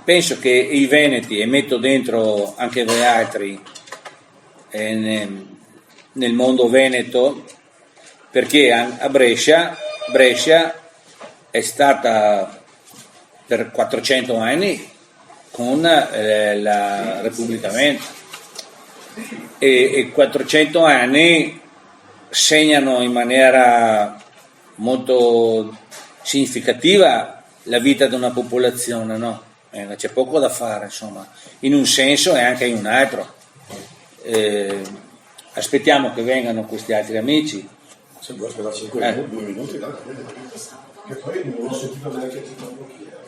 penso che i veneti, e metto dentro anche voi altri nel mondo veneto, perché a Brescia è stata per 400 anni con la Repubblica Veneta, e 400 anni segnano in maniera molto significativa la vita di una popolazione, no? C'è poco da fare, insomma, in un senso e anche in un altro. Aspettiamo che vengano questi altri amici. Se vuoi aspettare 5 2 minuti, dai. Che poi non ho sentito neanche chi era.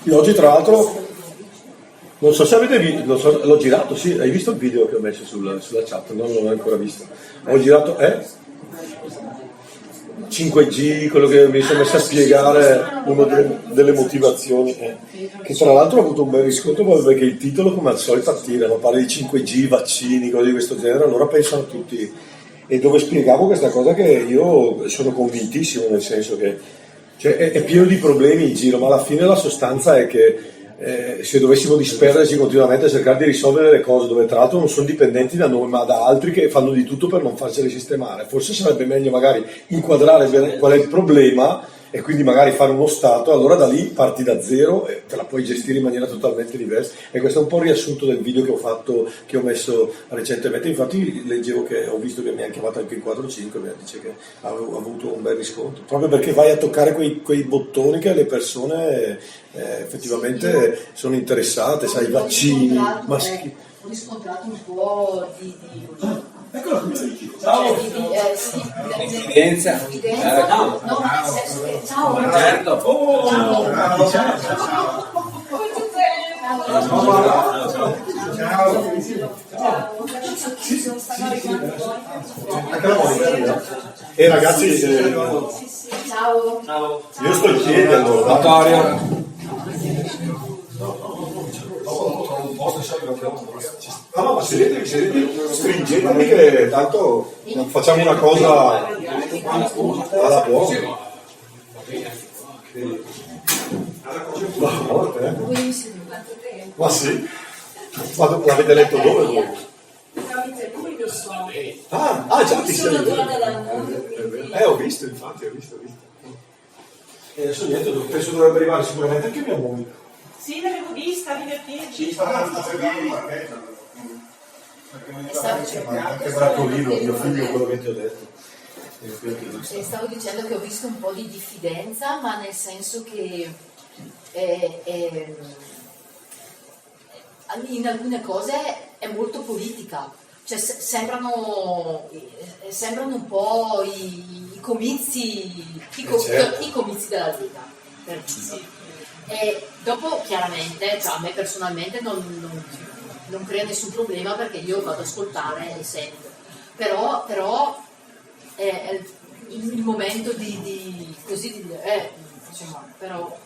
Io oggi tra l'altro non so se avete visto, l'ho girato, sì, hai visto il video che ho messo sulla chat? No, non l'ho ancora visto. Ho girato 5G, quello che mi sono messo a spiegare, una delle motivazioni, che tra l'altro ha avuto un bel riscontro perché il titolo come al solito attira, ma parla di 5G, vaccini, cose di questo genere, allora pensano tutti, e dove spiegavo questa cosa che io sono convintissimo, nel senso che è pieno di problemi in giro, ma alla fine la sostanza è che se dovessimo disperderci continuamente a cercare di risolvere le cose, dove tra l'altro non sono dipendenti da noi ma da altri che fanno di tutto per non farceli sistemare, forse sarebbe meglio magari inquadrare bene qual è il problema e quindi magari fare uno stato, allora da lì parti da zero e te la puoi gestire in maniera totalmente diversa. E questo è un po' il riassunto del video che ho fatto, che ho messo recentemente. Infatti leggevo che ho visto che mi hanno chiamato anche in 4-5, mi dice che ha avuto un bel riscontro, proprio perché vai a toccare quei bottoni che le persone effettivamente sono interessate, sai, i vaccini, maschi. Ho riscontrato un po' di Eccola qui, sì. ciao. Evidenza. No, nel senso che ciao. Certo. E ragazzi, Ciao. io sto in piedi allora. Vittorio. No, ma sedete, stringetevi che tanto facciamo una cosa alla buona. Ma sì? Ma l'avete letto dove voi? Già ti sei. Ho visto, infatti, ho visto. E adesso niente, penso dovrebbe arrivare sicuramente anche mia moglie. Sì, l'avevo vista, divertenti. Anche Bratolino, mio figlio, quello che ti ho detto. Stavo dicendo che ho visto un po' di diffidenza, ma nel senso che in alcune cose è molto politica, cioè sembrano un po' i comizi della Lega, per dire. E dopo chiaramente, cioè, a me personalmente non crea nessun problema perché io vado ad ascoltare e sento, però è il momento insomma, però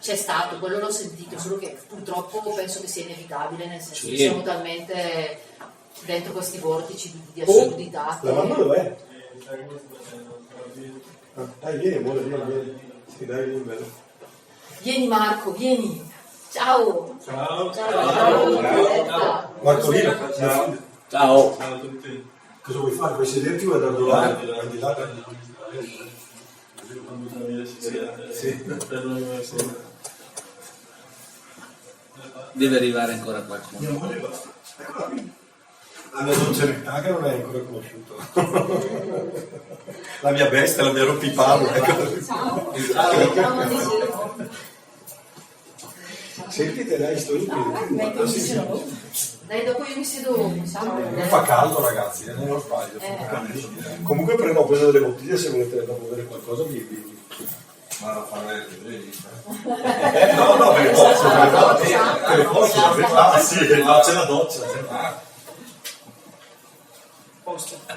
c'è stato, quello l'ho sentito, solo che purtroppo penso che sia inevitabile, nel senso che siamo talmente dentro questi vortici di assurdità. La mamma dov'è? Dai, vieni, amore, vieni. Sì, dai, vieni, bello. Vieni Marco, vieni. Ciao. Ciao. Marcolino. Ciao. Ciao a tutti. Cosa vuoi fare? Vuoi sederti o andare di là? Sì. Deve arrivare ancora qualcuno. Mia moglie basta. Eccola qui. La mia dolce metà che non è ancora conosciuto. La mia bestia, la mia rompipalo. Ciao. Sentite, dai, sto in piedi. Dai, dopo io mi siedo. Fa caldo, ragazzi, non sbaglio. Comunque ho preso delle bottiglie, se volete dopo bere qualcosa ma la farete, No, per le posso, sì, c'è la doccia.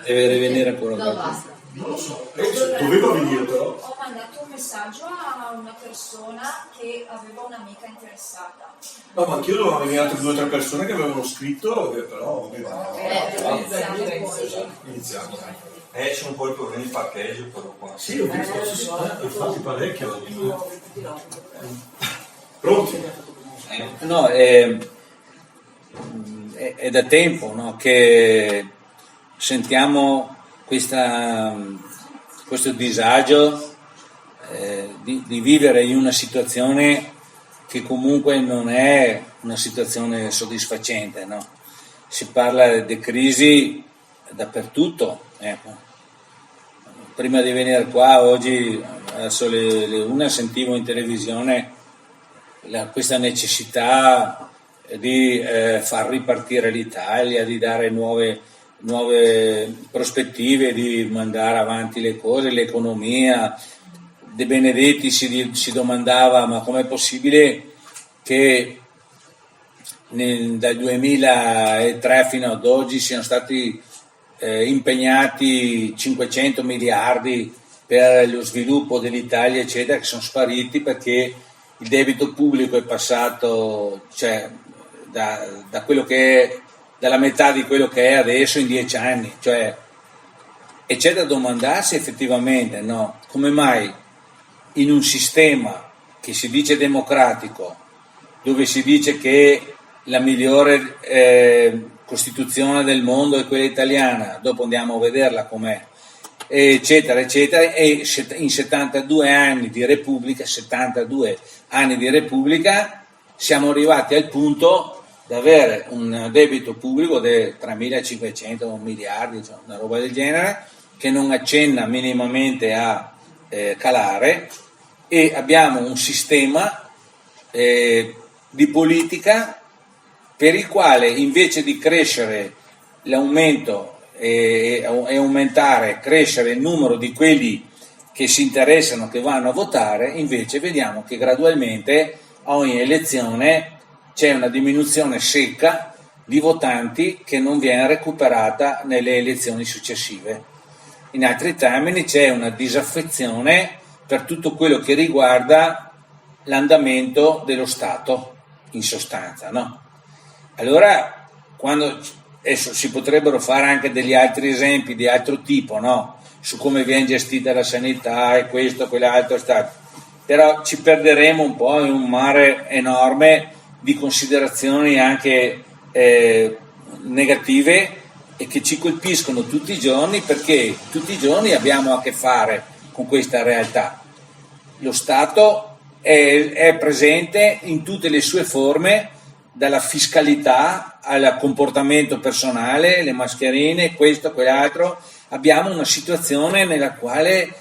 Deve rivenire ancora No, qualcuno. basta. Non lo so, doveva venire però. Ho mandato un messaggio a una persona che aveva un'amica interessata. No, ma anch'io dovevo venire altre 2 o 3 persone che avevano scritto, però iniziamo. C'è un po' il problema di parcheggio però qua. Sì, ho visto, infatti parecchio. Pronti? No, è da tempo, no, che sentiamo questo disagio di vivere in una situazione che comunque non è una situazione soddisfacente, no? Si parla di crisi dappertutto, ecco. Prima di venire qua oggi verso le 1 sentivo in televisione questa necessità di far ripartire l'Italia, di dare nuove prospettive, di mandare avanti le cose, l'economia. De Benedetti si domandava ma com'è possibile che dal 2003 fino ad oggi siano stati impegnati 500 miliardi per lo sviluppo dell'Italia eccetera, che sono spariti perché il debito pubblico è passato, cioè, da quello che è, dalla metà di quello che è adesso in 10 anni, cioè, e c'è da domandarsi effettivamente, no, come mai in un sistema che si dice democratico, dove si dice che la migliore Costituzione del mondo è quella italiana, dopo andiamo a vederla com'è, eccetera, eccetera, e in 72 anni di Repubblica, siamo arrivati al punto di avere un debito pubblico di 3.500 miliardi, cioè una roba del genere, che non accenna minimamente a calare, e abbiamo un sistema di politica per il quale invece di crescere l'aumento e crescere il numero di quelli che si interessano, che vanno a votare, invece vediamo che gradualmente a ogni elezione c'è una diminuzione secca di votanti che non viene recuperata nelle elezioni successive. In altri termini c'è una disaffezione per tutto quello che riguarda l'andamento dello Stato, in sostanza, no? Allora, adesso si potrebbero fare anche degli altri esempi di altro tipo, no? Su come viene gestita la sanità e questo, quell'altro, però ci perderemo un po' in un mare enorme di considerazioni anche negative e che ci colpiscono tutti i giorni, perché tutti i giorni abbiamo a che fare con questa realtà. Lo Stato è presente in tutte le sue forme, dalla fiscalità al comportamento personale, le mascherine, questo, quell'altro. Abbiamo una situazione nella quale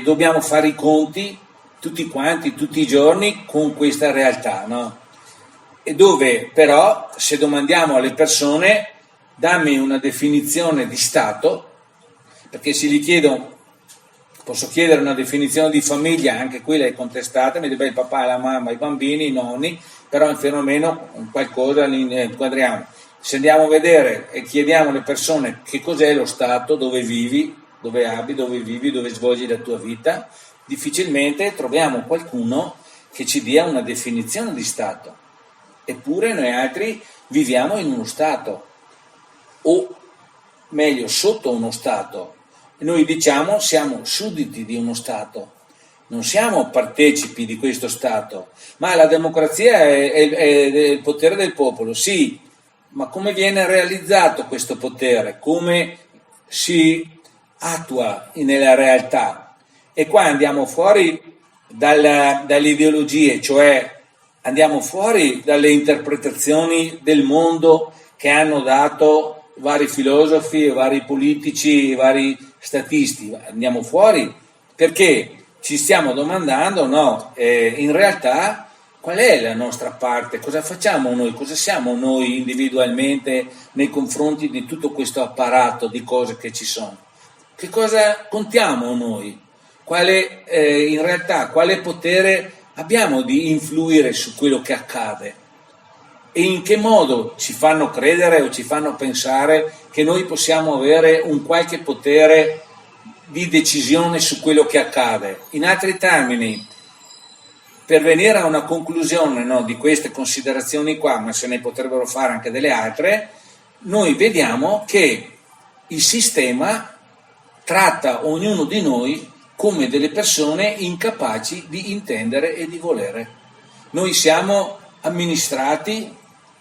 dobbiamo fare i conti tutti quanti, tutti i giorni, con questa realtà, no? E dove però, se domandiamo alle persone, dammi una definizione di Stato, perché se gli chiedo, posso chiedere una definizione di famiglia, anche quella è contestata, mi dice il papà, la mamma, i bambini, i nonni, però perlomeno qualcosa li inquadriamo. Se andiamo a vedere e chiediamo alle persone che cos'è lo Stato, dove vivi, dove abiti, dove vivi, dove svolgi la tua vita, difficilmente troviamo qualcuno che ci dia una definizione di Stato. Eppure noi altri viviamo in uno Stato, o meglio sotto uno Stato. Noi diciamo siamo sudditi di uno Stato, non siamo partecipi di questo Stato, ma la democrazia è il potere del popolo, sì, ma come viene realizzato questo potere? Come si attua nella realtà? E qua andiamo fuori dalle ideologie, cioè andiamo fuori dalle interpretazioni del mondo che hanno dato vari filosofi, vari politici, vari statisti. Andiamo fuori perché ci stiamo domandando, no, in realtà qual è la nostra parte, cosa facciamo noi, cosa siamo noi individualmente nei confronti di tutto questo apparato di cose che ci sono, che cosa contiamo noi, in realtà quale potere abbiamo di influire su quello che accade e in che modo ci fanno credere o ci fanno pensare che noi possiamo avere un qualche potere di decisione su quello che accade. In altri termini, per venire a una conclusione, no, di queste considerazioni qua, ma se ne potrebbero fare anche delle altre, noi vediamo che il sistema tratta ognuno di noi come delle persone incapaci di intendere e di volere. Noi siamo amministrati,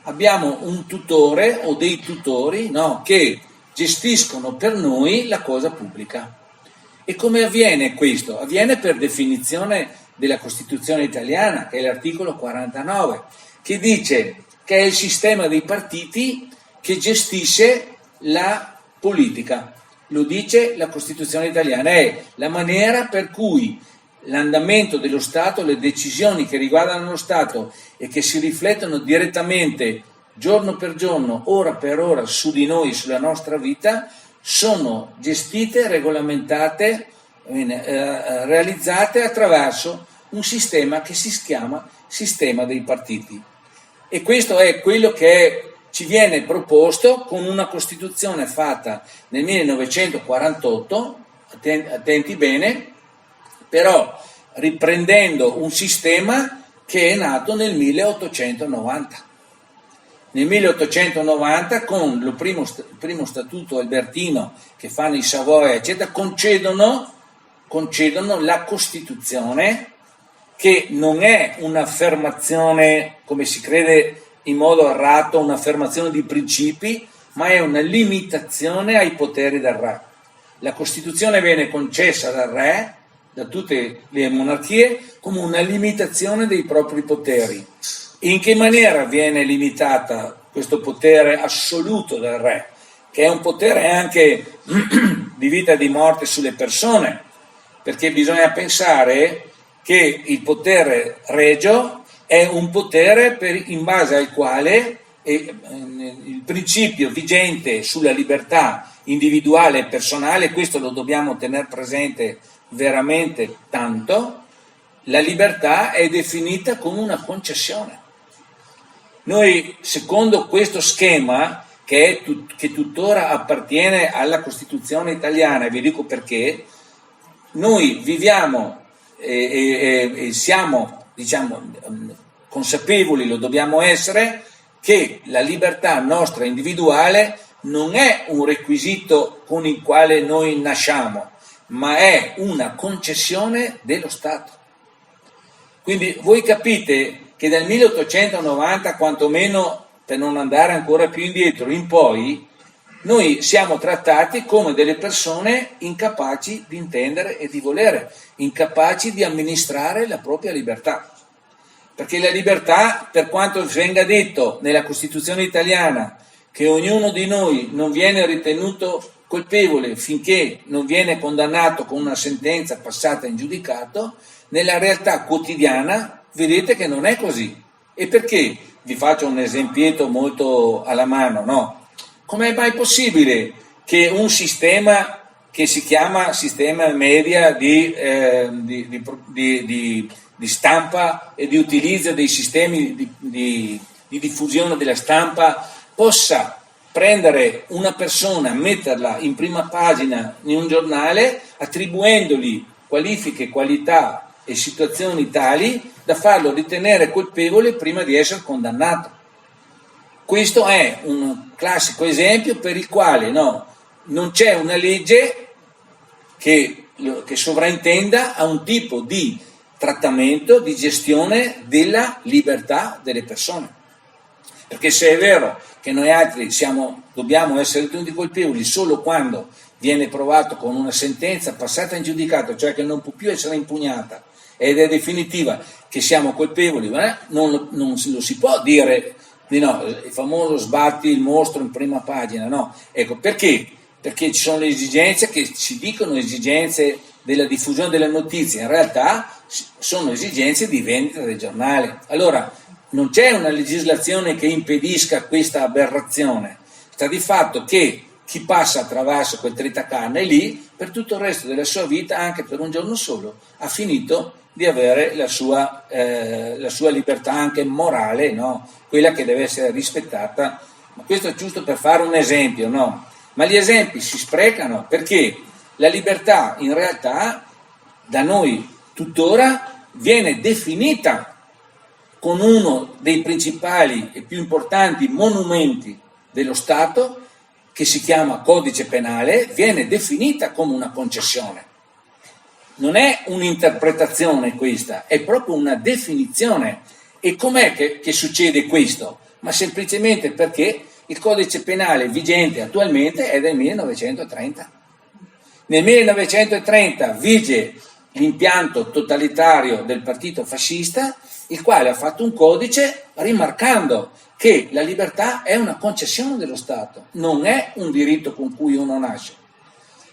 abbiamo un tutore o dei tutori, no, che gestiscono per noi la cosa pubblica. E come avviene questo? Avviene per definizione della Costituzione italiana, che è l'articolo 49, che dice che è il sistema dei partiti che gestisce la politica. Lo dice la Costituzione italiana, è la maniera per cui l'andamento dello Stato, le decisioni che riguardano lo Stato e che si riflettono direttamente giorno per giorno, ora per ora su di noi, sulla nostra vita, sono gestite, regolamentate, realizzate attraverso un sistema che si chiama sistema dei partiti. E questo è quello che ci viene proposto con una Costituzione fatta nel 1948, attenti bene, però riprendendo un sistema che è nato nel 1890. Nel 1890, con il primo statuto albertino che fanno i Savoia, eccetera, concedono la Costituzione, che non è un'affermazione, come si crede in modo errato, un'affermazione di principi, ma è una limitazione ai poteri del re. La Costituzione viene concessa dal re, da tutte le monarchie, come una limitazione dei propri poteri. In che maniera viene limitata questo potere assoluto del re, che è un potere anche di vita e di morte sulle persone, perché bisogna pensare che il potere regio è un potere in base al quale il principio vigente sulla libertà individuale e personale, questo lo dobbiamo tenere presente veramente tanto, la libertà è definita come una concessione. Noi, secondo questo schema, che tuttora appartiene alla Costituzione italiana, e vi dico perché, noi viviamo e siamo, diciamo, consapevoli, lo dobbiamo essere, che la libertà nostra individuale non è un requisito con il quale noi nasciamo, ma è una concessione dello Stato. Quindi voi capite che dal 1890, quantomeno per non andare ancora più indietro, in poi, noi siamo trattati come delle persone incapaci di intendere e di volere, incapaci di amministrare la propria libertà. Perché la libertà, per quanto venga detto nella Costituzione italiana, che ognuno di noi non viene ritenuto colpevole finché non viene condannato con una sentenza passata in giudicato, nella realtà quotidiana vedete che non è così. E perché? Vi faccio un esempietto molto alla mano, no? Com'è mai possibile che un sistema che si chiama sistema media di stampa e di utilizzo dei sistemi di diffusione della stampa possa prendere una persona, metterla in prima pagina in un giornale, attribuendogli qualifiche, qualità e situazioni tali da farlo ritenere colpevole prima di essere condannato? Questo è un classico esempio per il quale non c'è una legge che sovrintenda a un tipo di trattamento, di gestione della libertà delle persone. Perché se è vero che noi altri dobbiamo essere ritenuti colpevoli solo quando viene provato con una sentenza passata in giudicato, cioè che non può più essere impugnata ed è definitiva che siamo colpevoli, non lo si può dire di no, il famoso sbatti il mostro in prima pagina, no? Ecco, perché? Perché ci sono le esigenze che ci dicono esigenze della diffusione delle notizie, in realtà sono esigenze di vendita del giornale. Allora, non c'è una legislazione che impedisca questa aberrazione, sta di fatto che chi passa attraverso quel tritacarne lì, per tutto il resto della sua vita, anche per un giorno solo, ha finito di avere la sua libertà anche morale, no? Quella che deve essere rispettata. Ma questo è giusto per fare un esempio, no? Ma gli esempi si sprecano perché La libertà in realtà da noi tuttora viene definita con uno dei principali e più importanti monumenti dello Stato, che si chiama Codice Penale, viene definita come una concessione. Non è un'interpretazione questa, è proprio una definizione. E com'è che succede questo? Ma semplicemente perché il Codice Penale vigente attualmente è del 1930. Nel 1930 vige l'impianto totalitario del partito fascista, il quale ha fatto un codice rimarcando che la libertà è una concessione dello Stato, non è un diritto con cui uno nasce.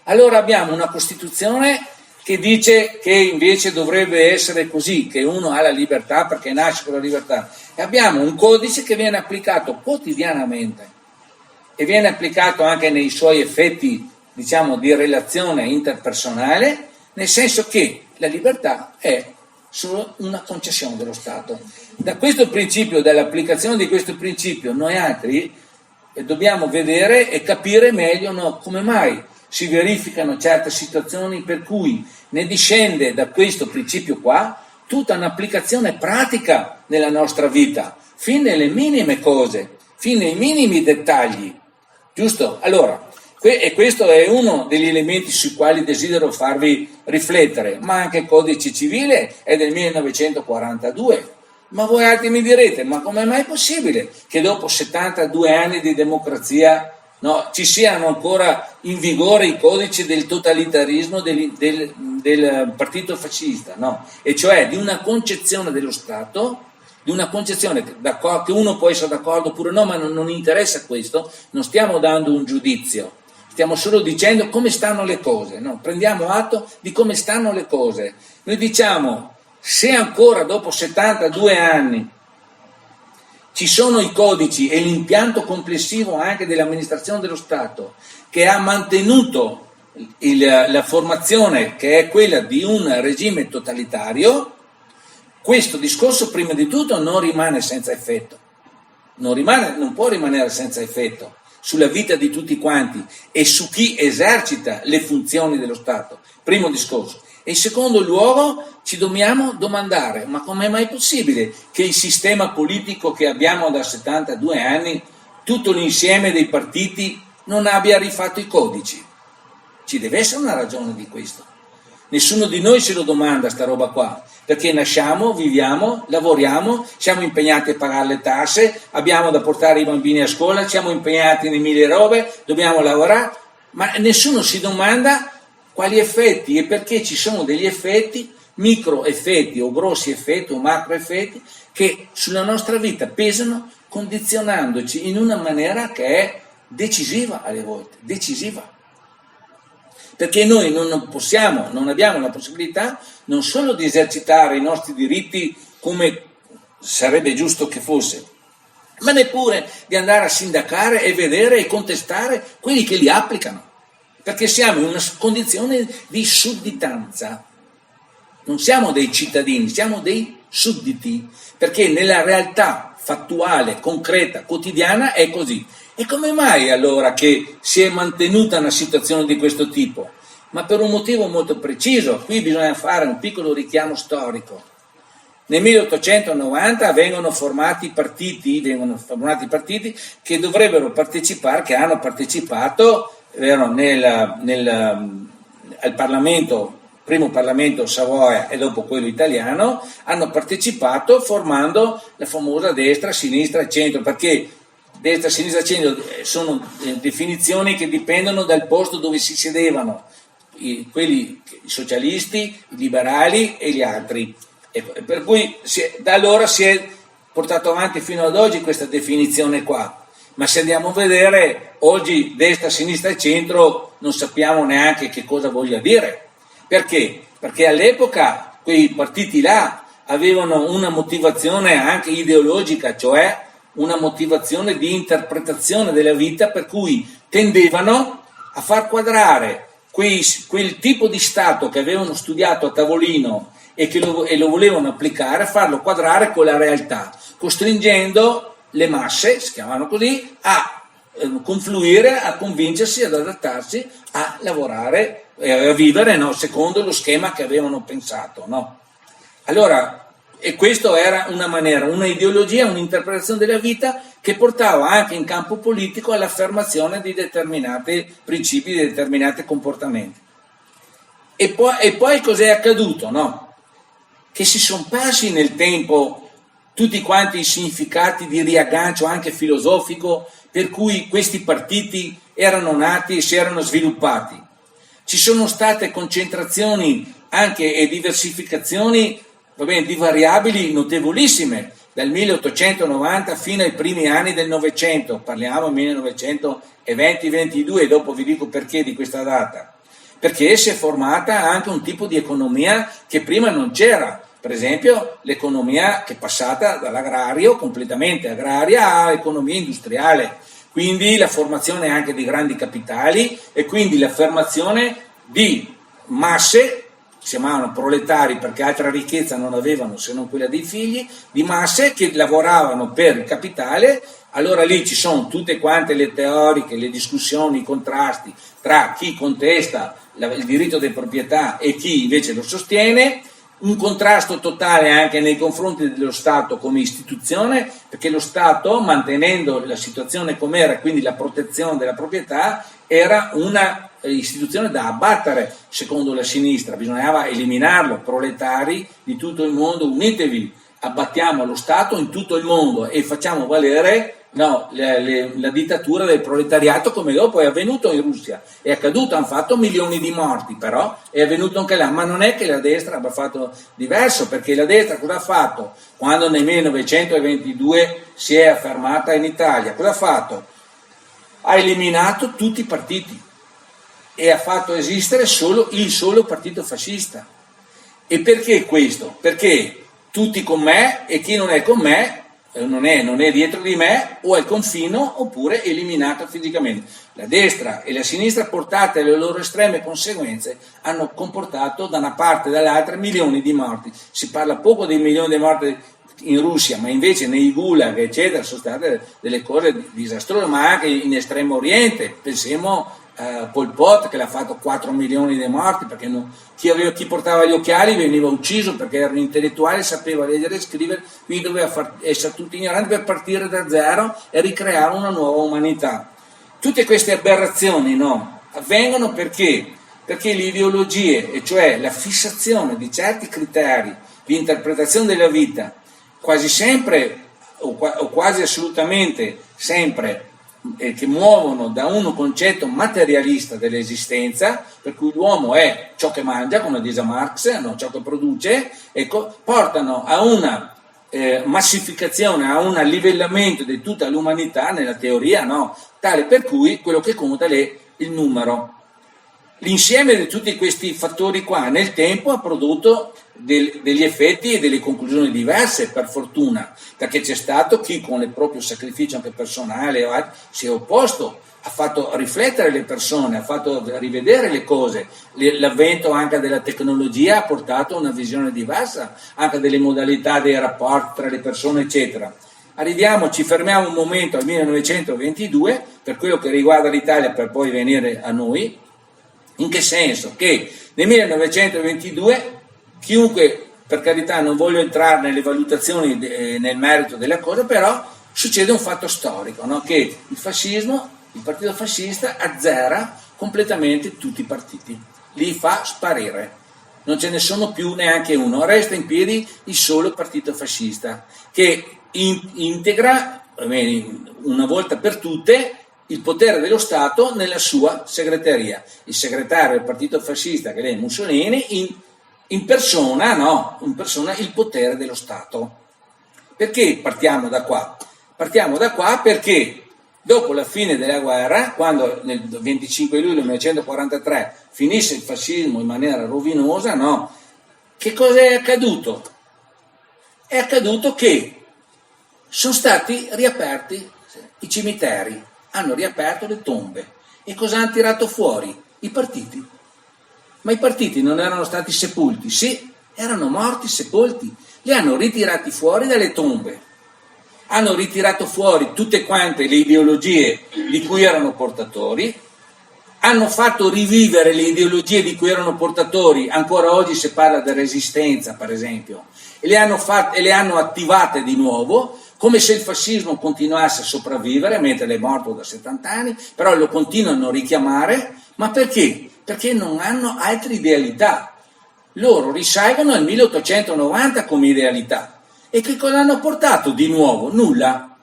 Allora abbiamo una Costituzione che dice che invece dovrebbe essere così, che uno ha la libertà perché nasce con la libertà, e abbiamo un codice che viene applicato quotidianamente e viene applicato anche nei suoi effetti, diciamo, di relazione interpersonale, nel senso che la libertà è solo una concessione dello Stato. Da questo principio, dall'applicazione di questo principio, noi altri dobbiamo vedere e capire meglio come mai si verificano certe situazioni per cui ne discende da questo principio qua tutta un'applicazione pratica nella nostra vita, fin nelle minime cose, fin nei minimi dettagli, giusto? Allora, e questo è uno degli elementi sui quali desidero farvi riflettere, ma anche il codice civile è del 1942. Ma voi altri mi direte, ma com'è mai possibile che dopo 72 anni di democrazia ci siano ancora in vigore i codici del totalitarismo del partito fascista? No? E cioè di una concezione dello Stato, di una concezione che uno può essere d'accordo oppure no, ma non interessa questo, non stiamo dando un giudizio. Stiamo solo dicendo come stanno le cose, no? Prendiamo atto di come stanno le cose. Noi diciamo, se ancora dopo 72 anni ci sono i codici e l'impianto complessivo anche dell'amministrazione dello Stato che ha mantenuto la formazione che è quella di un regime totalitario, questo discorso prima di tutto non rimane senza effetto, non può rimanere senza effetto sulla vita di tutti quanti e su chi esercita le funzioni dello Stato, primo discorso. E in secondo luogo ci dobbiamo domandare, ma com'è mai possibile che il sistema politico che abbiamo da 72 anni, tutto l'insieme dei partiti, non abbia rifatto i codici? Ci deve essere una ragione di questo. Nessuno di noi se lo domanda sta roba qua, perché nasciamo, viviamo, lavoriamo, siamo impegnati a pagare le tasse, abbiamo da portare i bambini a scuola, siamo impegnati in mille robe, dobbiamo lavorare, ma nessuno si domanda quali effetti e perché ci sono degli effetti, micro effetti o grossi effetti o macro effetti, che sulla nostra vita pesano, condizionandoci in una maniera che è decisiva alle volte, decisiva. Perché noi non abbiamo la possibilità non solo di esercitare i nostri diritti come sarebbe giusto che fosse, ma neppure di andare a sindacare e vedere e contestare quelli che li applicano, perché siamo in una condizione di sudditanza, non siamo dei cittadini, siamo dei sudditi, perché nella realtà fattuale, concreta, quotidiana è così. E come mai allora che si è mantenuta una situazione di questo tipo? Ma per un motivo molto preciso. Qui bisogna fare un piccolo richiamo storico. Nel 1890 vengono formati partiti che dovrebbero partecipare, che hanno partecipato al Parlamento, primo Parlamento Savoia e dopo quello italiano, hanno partecipato formando la famosa destra, sinistra e centro, perché destra, sinistra e centro sono definizioni che dipendono dal posto dove si sedevano, i socialisti, i liberali e gli altri. E per cui da allora si è portato avanti fino ad oggi questa definizione qua. Ma se andiamo a vedere, oggi destra, sinistra e centro non sappiamo neanche che cosa voglia dire. Perché? Perché all'epoca quei partiti là avevano una motivazione anche ideologica, cioè una motivazione di interpretazione della vita, per cui tendevano a far quadrare quel tipo di Stato che avevano studiato a tavolino e lo volevano applicare, a farlo quadrare con la realtà, costringendo le masse, si chiamano così, a confluire, a convincersi, ad adattarsi a lavorare a vivere, no? Secondo lo schema che avevano pensato, no? Allora, e questo era una maniera, una ideologia, un'interpretazione della vita che portava anche in campo politico all'affermazione di determinati principi, di determinati comportamenti. E poi cos'è accaduto, no? Che si sono persi nel tempo tutti quanti i significati di riaggancio anche filosofico per cui questi partiti erano nati e si erano sviluppati. Ci sono state concentrazioni anche e diversificazioni di variabili notevolissime, dal 1890 fino ai primi anni del Novecento, parliamo 1920-22, dopo vi dico perché di questa data, perché si è formata anche un tipo di economia che prima non c'era, per esempio l'economia che è passata dall'agrario, completamente agraria, a economia industriale, quindi la formazione anche di grandi capitali e quindi l'affermazione di masse, si chiamavano proletari perché altra ricchezza non avevano se non quella dei figli, di masse che lavoravano per il capitale. Allora lì ci sono tutte quante le teoriche, le discussioni, i contrasti tra chi contesta il diritto di proprietà e chi invece lo sostiene, un contrasto totale anche nei confronti dello Stato come istituzione, perché lo Stato, mantenendo la situazione com'era, quindi la protezione della proprietà, era una istituzione da abbattere secondo la sinistra, bisognava eliminarlo. Proletari di tutto il mondo, unitevi, abbattiamo lo Stato in tutto il mondo e facciamo valere la dittatura del proletariato, come dopo è avvenuto in Russia, è accaduto, hanno fatto milioni di morti, però è avvenuto anche là. Ma non è che la destra abbia fatto diverso, perché la destra cosa ha fatto quando nel 1922 si è affermata in Italia? Cosa ha fatto? Ha eliminato tutti i partiti e ha fatto esistere il solo partito fascista. E perché questo? Perché tutti con me e chi non è con me non è dietro di me, o è al confino oppure eliminato fisicamente. La destra e la sinistra, portate alle loro estreme conseguenze, hanno comportato da una parte e dall'altra milioni di morti. Si parla poco dei milioni di morti in Russia, ma invece nei gulag eccetera sono state delle cose disastrose, ma anche in Estremo Oriente. Pensiamo a Pol Pot, che l'ha fatto 4 milioni di morti, perché chi portava gli occhiali veniva ucciso perché era un intellettuale, sapeva leggere e scrivere, quindi doveva essere tutti ignoranti per partire da zero e ricreare una nuova umanità. Tutte queste aberrazioni avvengono perché le ideologie, e cioè la fissazione di certi criteri di interpretazione della vita, quasi sempre o quasi assolutamente sempre che muovono da un concetto materialista dell'esistenza, per cui l'uomo è ciò che mangia, come dice Marx, ciò che produce, portano a una massificazione, a un livellamento di tutta l'umanità nella teoria, tale per cui quello che conta è il numero. L'insieme di tutti questi fattori qua nel tempo ha prodotto degli effetti e delle conclusioni diverse, per fortuna, perché c'è stato chi con il proprio sacrificio anche personale si è opposto, ha fatto riflettere le persone, ha fatto rivedere le cose. L'avvento anche della tecnologia ha portato a una visione diversa anche delle modalità dei rapporti tra le persone eccetera. Ci fermiamo un momento al 1922 per quello che riguarda l'Italia, per poi venire a noi. In che senso? Che nel 1922 chiunque, per carità non voglio entrare nelle valutazioni nel merito della cosa, però succede un fatto storico, che il fascismo, il partito fascista azzera completamente tutti i partiti, li fa sparire, non ce ne sono più neanche uno, resta in piedi il solo partito fascista che integra una volta per tutte il potere dello Stato nella sua segreteria. Il segretario del partito fascista, che è Mussolini, in persona il potere dello Stato. Perché partiamo da qua? Partiamo da qua perché dopo la fine della guerra, quando nel 25 luglio 1943 finisse il fascismo in maniera rovinosa, che cosa è accaduto? È accaduto che sono stati riaperti i cimiteri, hanno riaperto le tombe. E cosa hanno tirato fuori? I partiti. Ma i partiti non erano stati sepolti? Sì, erano morti, sepolti. Li hanno ritirati fuori dalle tombe. Hanno ritirato fuori tutte quante le ideologie di cui erano portatori hanno fatto rivivere le ideologie di cui erano portatori, ancora oggi si parla di resistenza per esempio, e le hanno attivate di nuovo, come se il fascismo continuasse a sopravvivere, mentre è morto da 70 anni, però lo continuano a richiamare, ma perché? Perché non hanno altre idealità, loro risalgono al 1890 come idealità, e che cosa hanno portato di nuovo? Nulla,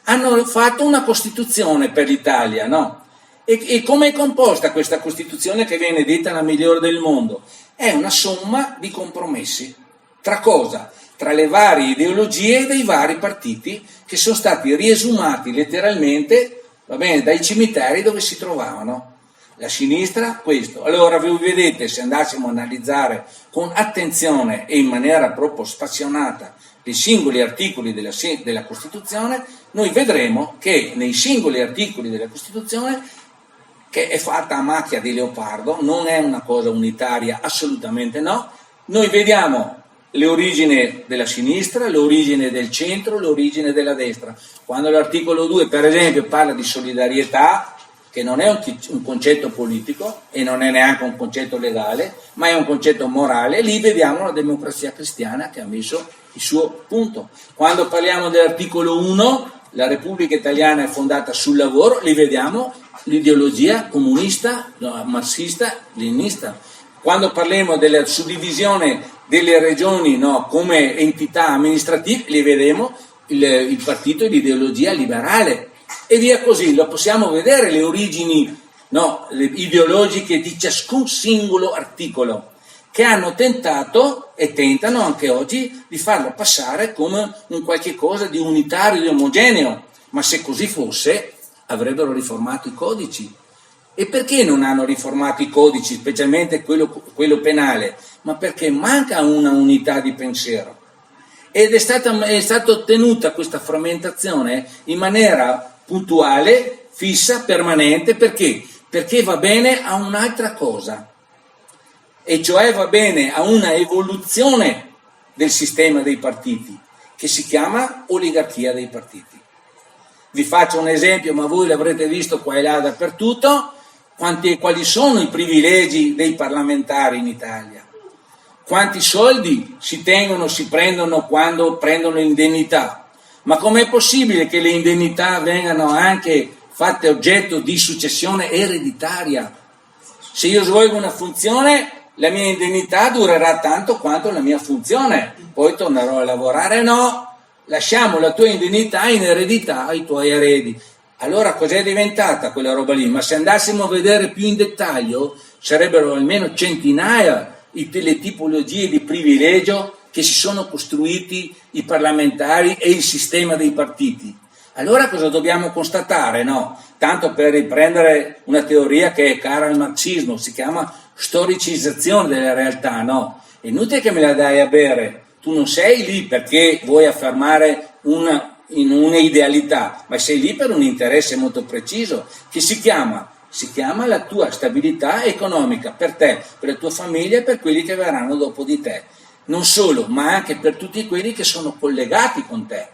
hanno fatto una Costituzione per l'Italia, no? E come è composta questa Costituzione che viene detta la migliore del mondo? È una somma di compromessi. Tra cosa? Tra le varie ideologie dei vari partiti che sono stati riesumati letteralmente, va bene, dai cimiteri dove si trovavano. La sinistra, questo. Allora voi vedete, se andassimo a analizzare con attenzione e in maniera proprio spassionata i singoli articoli della Costituzione, noi vedremo che nei singoli articoli della Costituzione, che è fatta a macchia di leopardo, non è una cosa unitaria, assolutamente no. Noi vediamo l'origine della sinistra, l'origine del centro, l'origine della destra. Quando l'articolo 2, per esempio, parla di solidarietà, che non è un concetto politico e non è neanche un concetto legale, ma è un concetto morale, lì vediamo la democrazia cristiana che ha messo il suo punto. Quando parliamo dell'articolo 1, la Repubblica Italiana è fondata sul lavoro, lì vediamo l'ideologia comunista, marxista, leninista. Quando parliamo della suddivisione delle regioni, no, come entità amministrative, lì vedremo il partito di ideologia liberale e via così. Lo possiamo vedere le origini, no, le ideologiche di ciascun singolo articolo, che hanno tentato e tentano anche oggi di farlo passare come un qualche cosa di unitario, di omogeneo, ma se così fosse avrebbero riformato i codici. E perché non hanno riformato i codici, specialmente quello penale? Ma perché manca una unità di pensiero. Ed è stata ottenuta questa frammentazione in maniera puntuale, fissa, permanente, perché? Perché va bene a un'altra cosa, e cioè va bene a una evoluzione del sistema dei partiti, che si chiama oligarchia dei partiti. Vi faccio un esempio, ma voi l'avrete visto qua e là dappertutto, quali sono i privilegi dei parlamentari in Italia, quanti soldi si prendono quando prendono l'indennità, ma com'è possibile che le indennità vengano anche fatte oggetto di successione ereditaria? Se io svolgo una funzione, la mia indennità durerà tanto quanto la mia funzione, poi tornerò a lavorare. No, lasciamo la tua indennità in eredità ai tuoi eredi. Allora cos'è diventata quella roba lì? Ma se andassimo a vedere più in dettaglio, sarebbero almeno centinaia le tipologie di privilegio che si sono costruiti i parlamentari e il sistema dei partiti. Allora cosa dobbiamo constatare? No? Tanto per riprendere una teoria che è cara al marxismo, si chiama storicizzazione della realtà, no? È inutile che me la dai a bere, tu non sei lì perché vuoi affermare in un'idealità, ma sei lì per un interesse molto preciso, che si chiama la tua stabilità economica per te, per la tua famiglia e per quelli che verranno dopo di te. Non solo, ma anche per tutti quelli che sono collegati con te.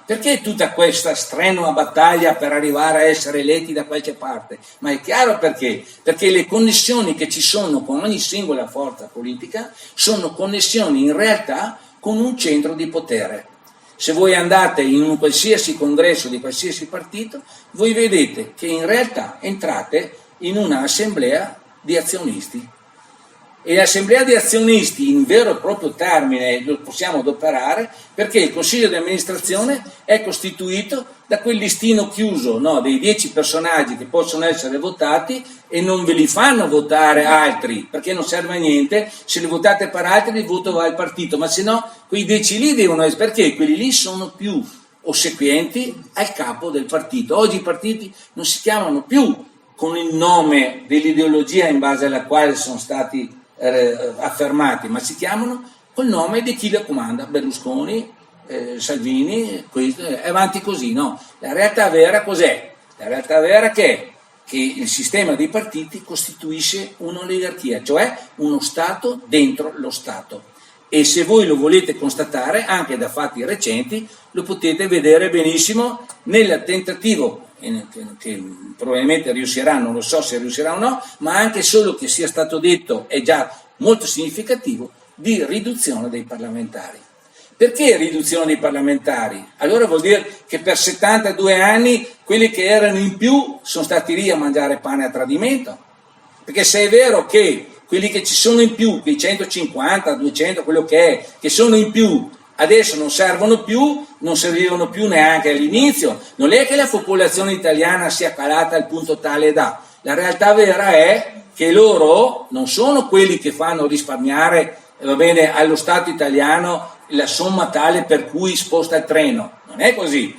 Perché tutta questa strenua battaglia per arrivare a essere eletti da qualche parte? Ma è chiaro perché? Perché le connessioni che ci sono con ogni singola forza politica sono connessioni in realtà con un centro di potere. Se voi andate in un qualsiasi congresso di qualsiasi partito, voi vedete che in realtà entrate in una assemblea di azionisti. E l'assemblea di azionisti, in vero e proprio termine, lo possiamo adoperare perché il consiglio di amministrazione è costituito da quel listino chiuso, no, dei 10 personaggi che possono essere votati, e non ve li fanno votare altri, perché non serve a niente. Se li votate per altri il voto va al partito, ma se no quei 10 lì devono essere, perché quelli lì sono più ossequienti al capo del partito. Oggi i partiti non si chiamano più con il nome dell'ideologia in base alla quale sono stati affermati, ma si chiamano col nome di chi la comanda: Berlusconi, Salvini, e avanti così, no? La realtà vera cos'è? La realtà vera che il sistema dei partiti costituisce un'oligarchia, cioè uno Stato dentro lo Stato. E se voi lo volete constatare, anche da fatti recenti, lo potete vedere benissimo nel tentativo che probabilmente riuscirà, non lo so se riuscirà o no, ma anche solo che sia stato detto è già molto significativo, di riduzione dei parlamentari. Perché riduzione dei parlamentari? Allora vuol dire che per 72 anni quelli che erano in più sono stati lì a mangiare pane a tradimento. Perché se è vero che quelli che ci sono in più, quei 150, 200, quello che è, che sono in più, adesso non servono più, non servivano più neanche all'inizio, non è che la popolazione italiana sia calata al punto tale da. La realtà vera è che loro non sono quelli che fanno risparmiare, va bene, allo Stato italiano la somma tale per cui sposta il treno, non è così,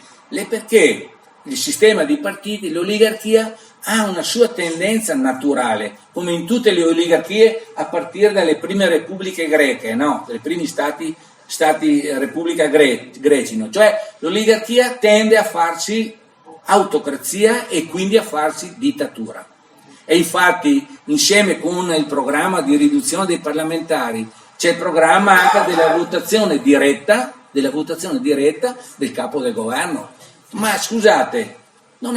perché il sistema di partiti, l'oligarchia ha una sua tendenza naturale, come in tutte le oligarchie a partire dalle prime repubbliche greche, no? Dai primi stati repubblica greci, no? Cioè l'oligarchia tende a farsi autocrazia e quindi a farsi dittatura. E infatti insieme con il programma di riduzione dei parlamentari c'è il programma anche della votazione diretta del capo del governo. Ma scusate, non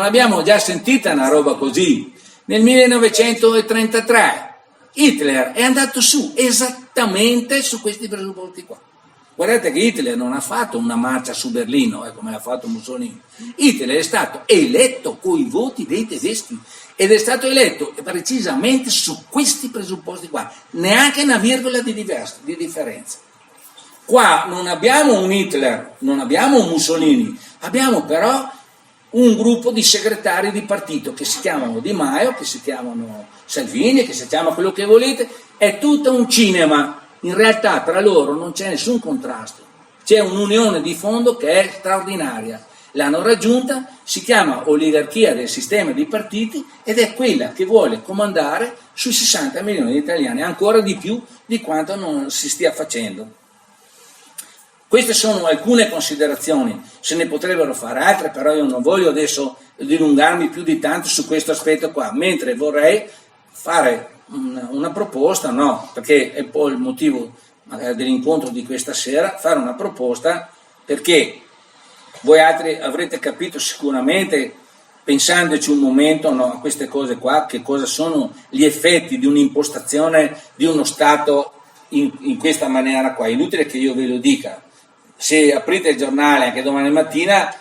abbiamo già sentita una roba così? Nel 1933 Hitler è andato su esattamente su questi presupposti qua. Guardate che Hitler non ha fatto una marcia su Berlino, come l'ha fatto Mussolini. Hitler è stato eletto coi voti dei tedeschi ed è stato eletto precisamente su questi presupposti qua, neanche una virgola di differenza. Qua non abbiamo un Hitler, non abbiamo un Mussolini, abbiamo però un gruppo di segretari di partito che si chiamano Di Maio, che si chiamano Salvini, che si chiama quello che volete, è tutto un cinema. In realtà tra loro non c'è nessun contrasto, c'è un'unione di fondo che è straordinaria. L'hanno raggiunta, si chiama oligarchia del sistema di partiti ed è quella che vuole comandare sui 60 milioni di italiani, ancora di più di quanto non si stia facendo. Queste sono alcune considerazioni, se ne potrebbero fare altre, però io non voglio adesso dilungarmi più di tanto su questo aspetto qua, mentre vorrei fare una proposta, no, perché è poi il motivo magari dell'incontro di questa sera, fare una proposta perché voi altri avrete capito sicuramente, pensandoci un momento, no, a queste cose qua, che cosa sono gli effetti di un'impostazione di uno Stato in questa maniera qua. È inutile che io ve lo dica. Se aprite il giornale anche domani mattina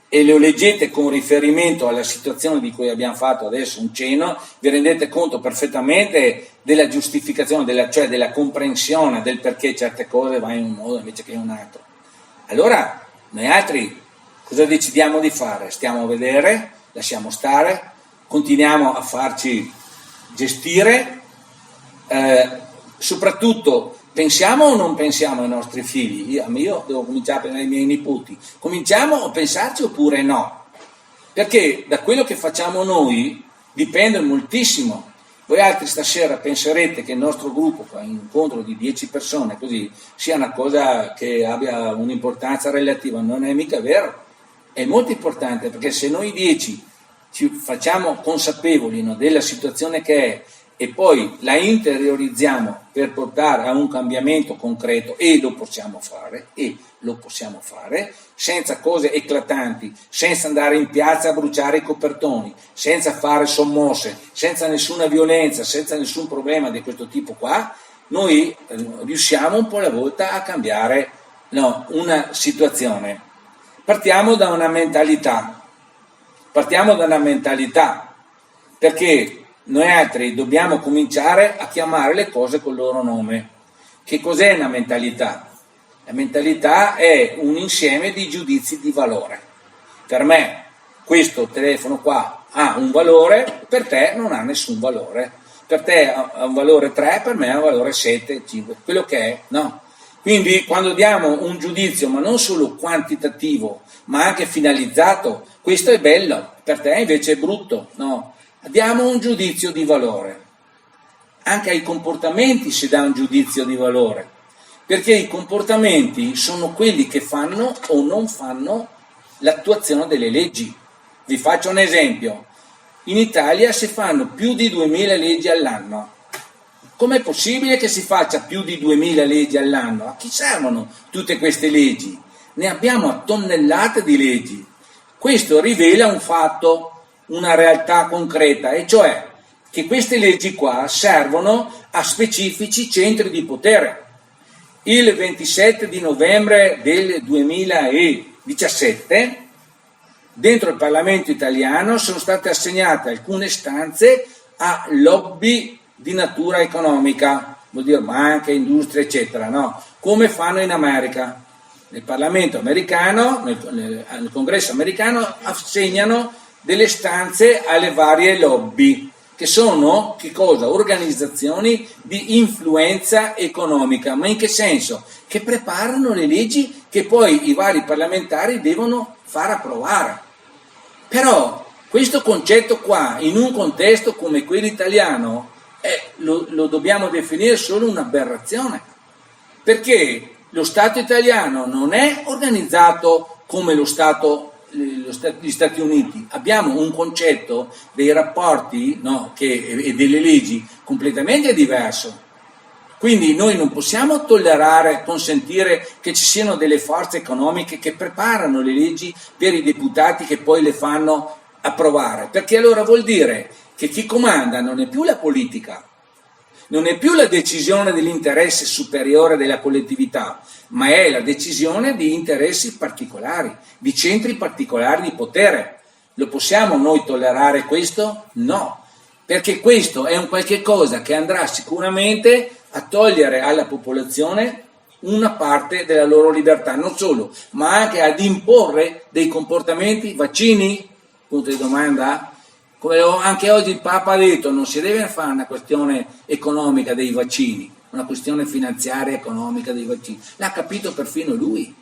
e lo leggete con riferimento alla situazione di cui abbiamo fatto adesso un cenno, vi rendete conto perfettamente della giustificazione, cioè della comprensione del perché certe cose vanno in un modo invece che in un altro. Allora, noi altri cosa decidiamo di fare? Stiamo a vedere, lasciamo stare, continuiamo a farci gestire, soprattutto pensiamo o non pensiamo ai nostri figli? Io devo cominciare a pensare ai miei nipoti. Cominciamo a pensarci oppure no? Perché da quello che facciamo noi dipende moltissimo. Voi altri stasera penserete che il nostro gruppo, un incontro di 10 persone, così, sia una cosa che abbia un'importanza relativa. Non è mica vero. È molto importante, perché se noi 10 ci facciamo consapevoli, no, della situazione che è e poi la interiorizziamo per portare a un cambiamento concreto, e lo possiamo fare senza cose eclatanti, senza andare in piazza a bruciare i copertoni, senza fare sommosse, senza nessuna violenza, senza nessun problema di questo tipo qua, noi riusciamo un po' alla volta a cambiare, no, una situazione. Partiamo da una mentalità, perché noi altri dobbiamo cominciare a chiamare le cose col loro nome. Che cos'è una mentalità? La mentalità è un insieme di giudizi di valore. Per me questo telefono qua ha un valore, per te non ha nessun valore. Per te ha un valore 3, per me ha un valore 7, 5, quello che è, no? Quindi quando diamo un giudizio, ma non solo quantitativo, ma anche finalizzato, questo è bello, per te invece è brutto, no? Diamo un giudizio di valore. Anche ai comportamenti si dà un giudizio di valore, perché i comportamenti sono quelli che fanno o non fanno l'attuazione delle leggi. Vi faccio un esempio. In Italia si fanno più di 2000 leggi all'anno. Com'è possibile che si faccia più di 2000 leggi all'anno? A chi servono tutte queste leggi? Ne abbiamo a tonnellate di leggi. Questo rivela un fatto, una realtà concreta, e cioè che queste leggi qua servono a specifici centri di potere. Il 27 di novembre del 2017 dentro il Parlamento italiano sono state assegnate alcune stanze a lobby di natura economica, vuol dire banche, industrie, eccetera, no? Come fanno in America. Nel Parlamento americano, nel Congresso americano, assegnano delle stanze alle varie lobby, che sono, che cosa? Organizzazioni di influenza economica. Ma in che senso? Che preparano le leggi che poi i vari parlamentari devono far approvare. Però questo concetto qua, in un contesto come quello italiano, lo dobbiamo definire solo un'aberrazione, perché lo Stato italiano non è organizzato come gli Stati Uniti. Abbiamo un concetto dei rapporti, no, e delle leggi completamente diverso. Quindi noi non possiamo tollerare, consentire che ci siano delle forze economiche che preparano le leggi per i deputati che poi le fanno approvare, perché allora vuol dire che chi comanda non è più la politica, non è più la decisione dell'interesse superiore della collettività, ma è la decisione di interessi particolari, di centri particolari di potere. Lo possiamo noi tollerare questo? No, perché questo è un qualche cosa che andrà sicuramente a togliere alla popolazione una parte della loro libertà, non solo, ma anche ad imporre dei comportamenti. Vaccini? Punto di domanda. Come anche oggi il Papa ha detto, non si deve fare una questione economica dei vaccini, una questione finanziaria economica dei vaccini. L'ha capito perfino lui,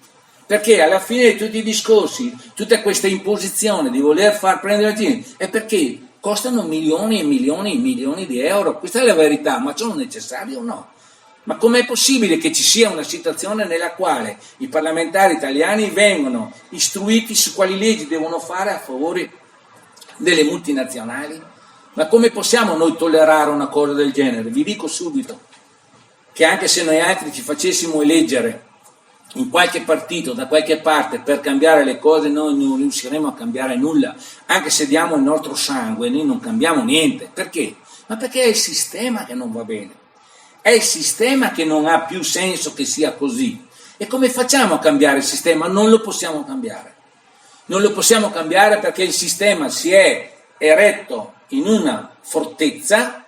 perché alla fine di tutti i discorsi, tutta questa imposizione di voler far prendere i vaccini è perché costano milioni e milioni e milioni di euro. Questa è la verità, ma sono necessari o no? Ma com'è possibile che ci sia una situazione nella quale i parlamentari italiani vengono istruiti su quali leggi devono fare a favore delle multinazionali? Ma come possiamo noi tollerare una cosa del genere? Vi dico subito che anche se noi altri ci facessimo eleggere in qualche partito, da qualche parte, per cambiare le cose, noi non riusciremo a cambiare nulla. Anche se diamo il nostro sangue, noi non cambiamo niente. Perché? Ma perché è il sistema che non va bene. È il sistema che non ha più senso che sia così. E come facciamo a cambiare il sistema? Non lo possiamo cambiare. Non lo possiamo cambiare perché il sistema si è eretto in una fortezza,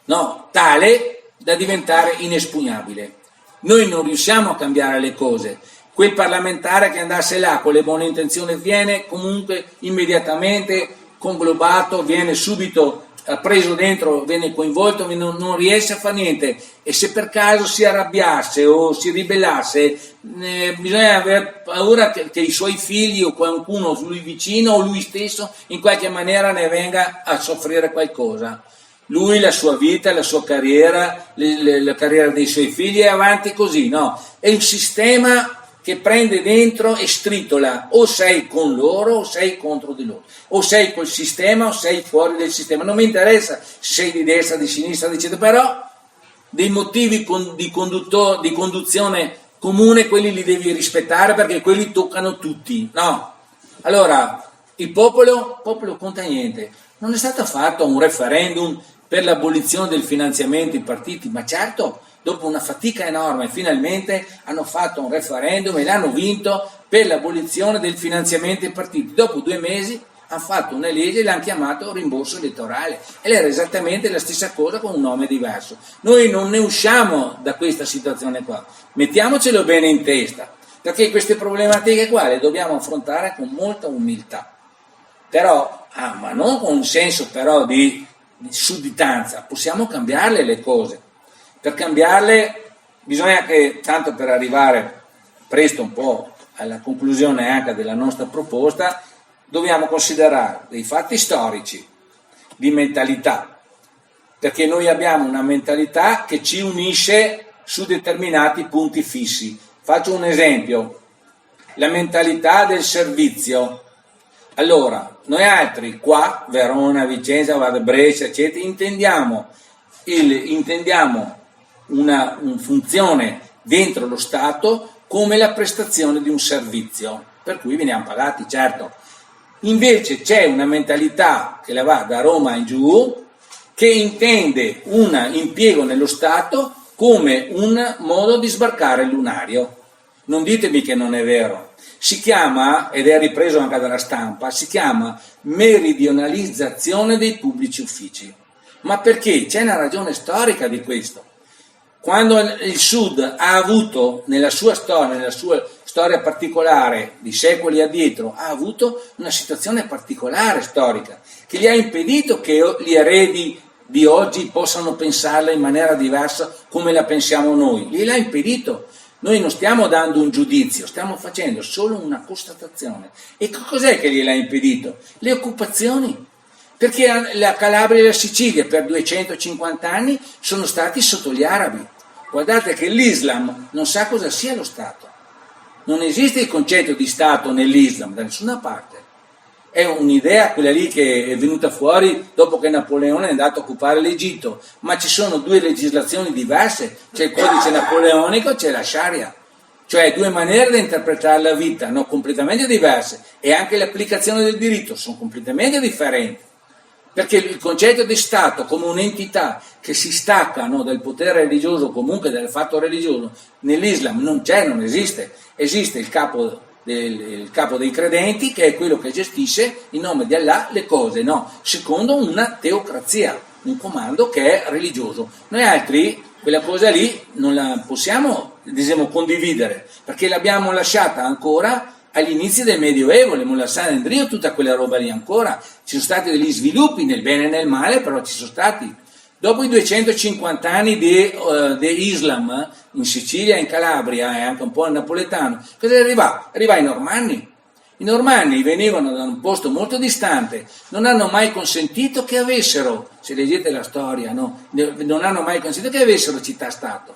no, tale da diventare inespugnabile. Noi non riusciamo a cambiare le cose. Quel parlamentare che andasse là con le buone intenzioni viene comunque immediatamente conglobato, viene subito preso dentro, viene coinvolto, non riesce a fare niente. E se per caso si arrabbiasse o si ribellasse, bisogna aver paura che i suoi figli o qualcuno lui vicino o lui stesso in qualche maniera ne venga a soffrire qualcosa. Lui, la sua vita, la sua carriera, la carriera dei suoi figli è avanti così, no? È un sistema che prende dentro e stritola, o sei con loro o sei contro di loro, o sei col sistema o sei fuori del sistema. Non mi interessa se sei di destra, di sinistra, eccetera, però dei motivi di conduzione comune, quelli li devi rispettare perché quelli toccano tutti, no? Allora, il popolo conta niente. Non è stato fatto un referendum per l'abolizione del finanziamento ai partiti, ma certo, dopo una fatica enorme, finalmente hanno fatto un referendum e l'hanno vinto per l'abolizione del finanziamento ai partiti. Dopo 2 mesi hanno fatto una legge e l'hanno chiamato rimborso elettorale, ed era esattamente la stessa cosa con un nome diverso. Noi non ne usciamo da questa situazione qua, mettiamocelo bene in testa, perché queste problematiche qua le dobbiamo affrontare con molta umiltà, però, ma non con un senso però di sudditanza. Possiamo cambiarle le cose. Per cambiarle bisogna che, tanto per arrivare presto un po' alla conclusione anche della nostra proposta, dobbiamo considerare dei fatti storici, di mentalità, perché noi abbiamo una mentalità che ci unisce su determinati punti fissi. Faccio un esempio, la mentalità del servizio. Allora, noi altri qua, Verona, Vicenza, Brescia, eccetera, intendiamo una funzione dentro lo Stato come la prestazione di un servizio, per cui veniamo pagati, certo. Invece c'è una mentalità che la va da Roma in giù, che intende un impiego nello Stato come un modo di sbarcare il lunario. Non ditemi che non è vero. Si chiama, ed è ripreso anche dalla stampa, si chiama meridionalizzazione dei pubblici uffici. Ma perché? C'è una ragione storica di questo. Quando il Sud ha avuto nella sua storia particolare, di secoli addietro, ha avuto una situazione particolare storica, che gli ha impedito che gli eredi di oggi possano pensarla in maniera diversa come la pensiamo noi. Gliel'ha impedito. Noi non stiamo dando un giudizio, stiamo facendo solo una constatazione. E cos'è che gliel'ha impedito? Le occupazioni. Perché la Calabria e la Sicilia per 250 anni sono stati sotto gli arabi. Guardate che l'Islam non sa cosa sia lo Stato. Non esiste il concetto di Stato nell'Islam da nessuna parte. È un'idea quella lì che è venuta fuori dopo che Napoleone è andato a occupare l'Egitto, ma ci sono due legislazioni diverse, c'è il codice napoleonico e c'è la Sharia, cioè due maniere di interpretare la vita, no, completamente diverse, e anche l'applicazione del diritto sono completamente differenti, perché il concetto di Stato come un'entità che si stacca, no, dal potere religioso, comunque dal fatto religioso, nell'Islam non c'è, non esiste, esiste il capo dei credenti, che è quello che gestisce in nome di Allah le cose, no? Secondo una teocrazia, un comando che è religioso. Noi altri quella cosa lì non la possiamo, diciamo, condividere, perché l'abbiamo lasciata ancora agli inizi del Medioevo, le Mullah Salendrio, tutta quella roba lì ancora. Ci sono stati degli sviluppi nel bene e nel male, però ci sono stati. Dopo i 250 anni di Islam in Sicilia, in Calabria e anche un po' in napoletano, cosa arriva? Arriva i Normanni. I Normanni venivano da un posto molto distante, non hanno mai consentito che avessero, se leggete la storia, no? Non hanno mai consentito che avessero città-stato.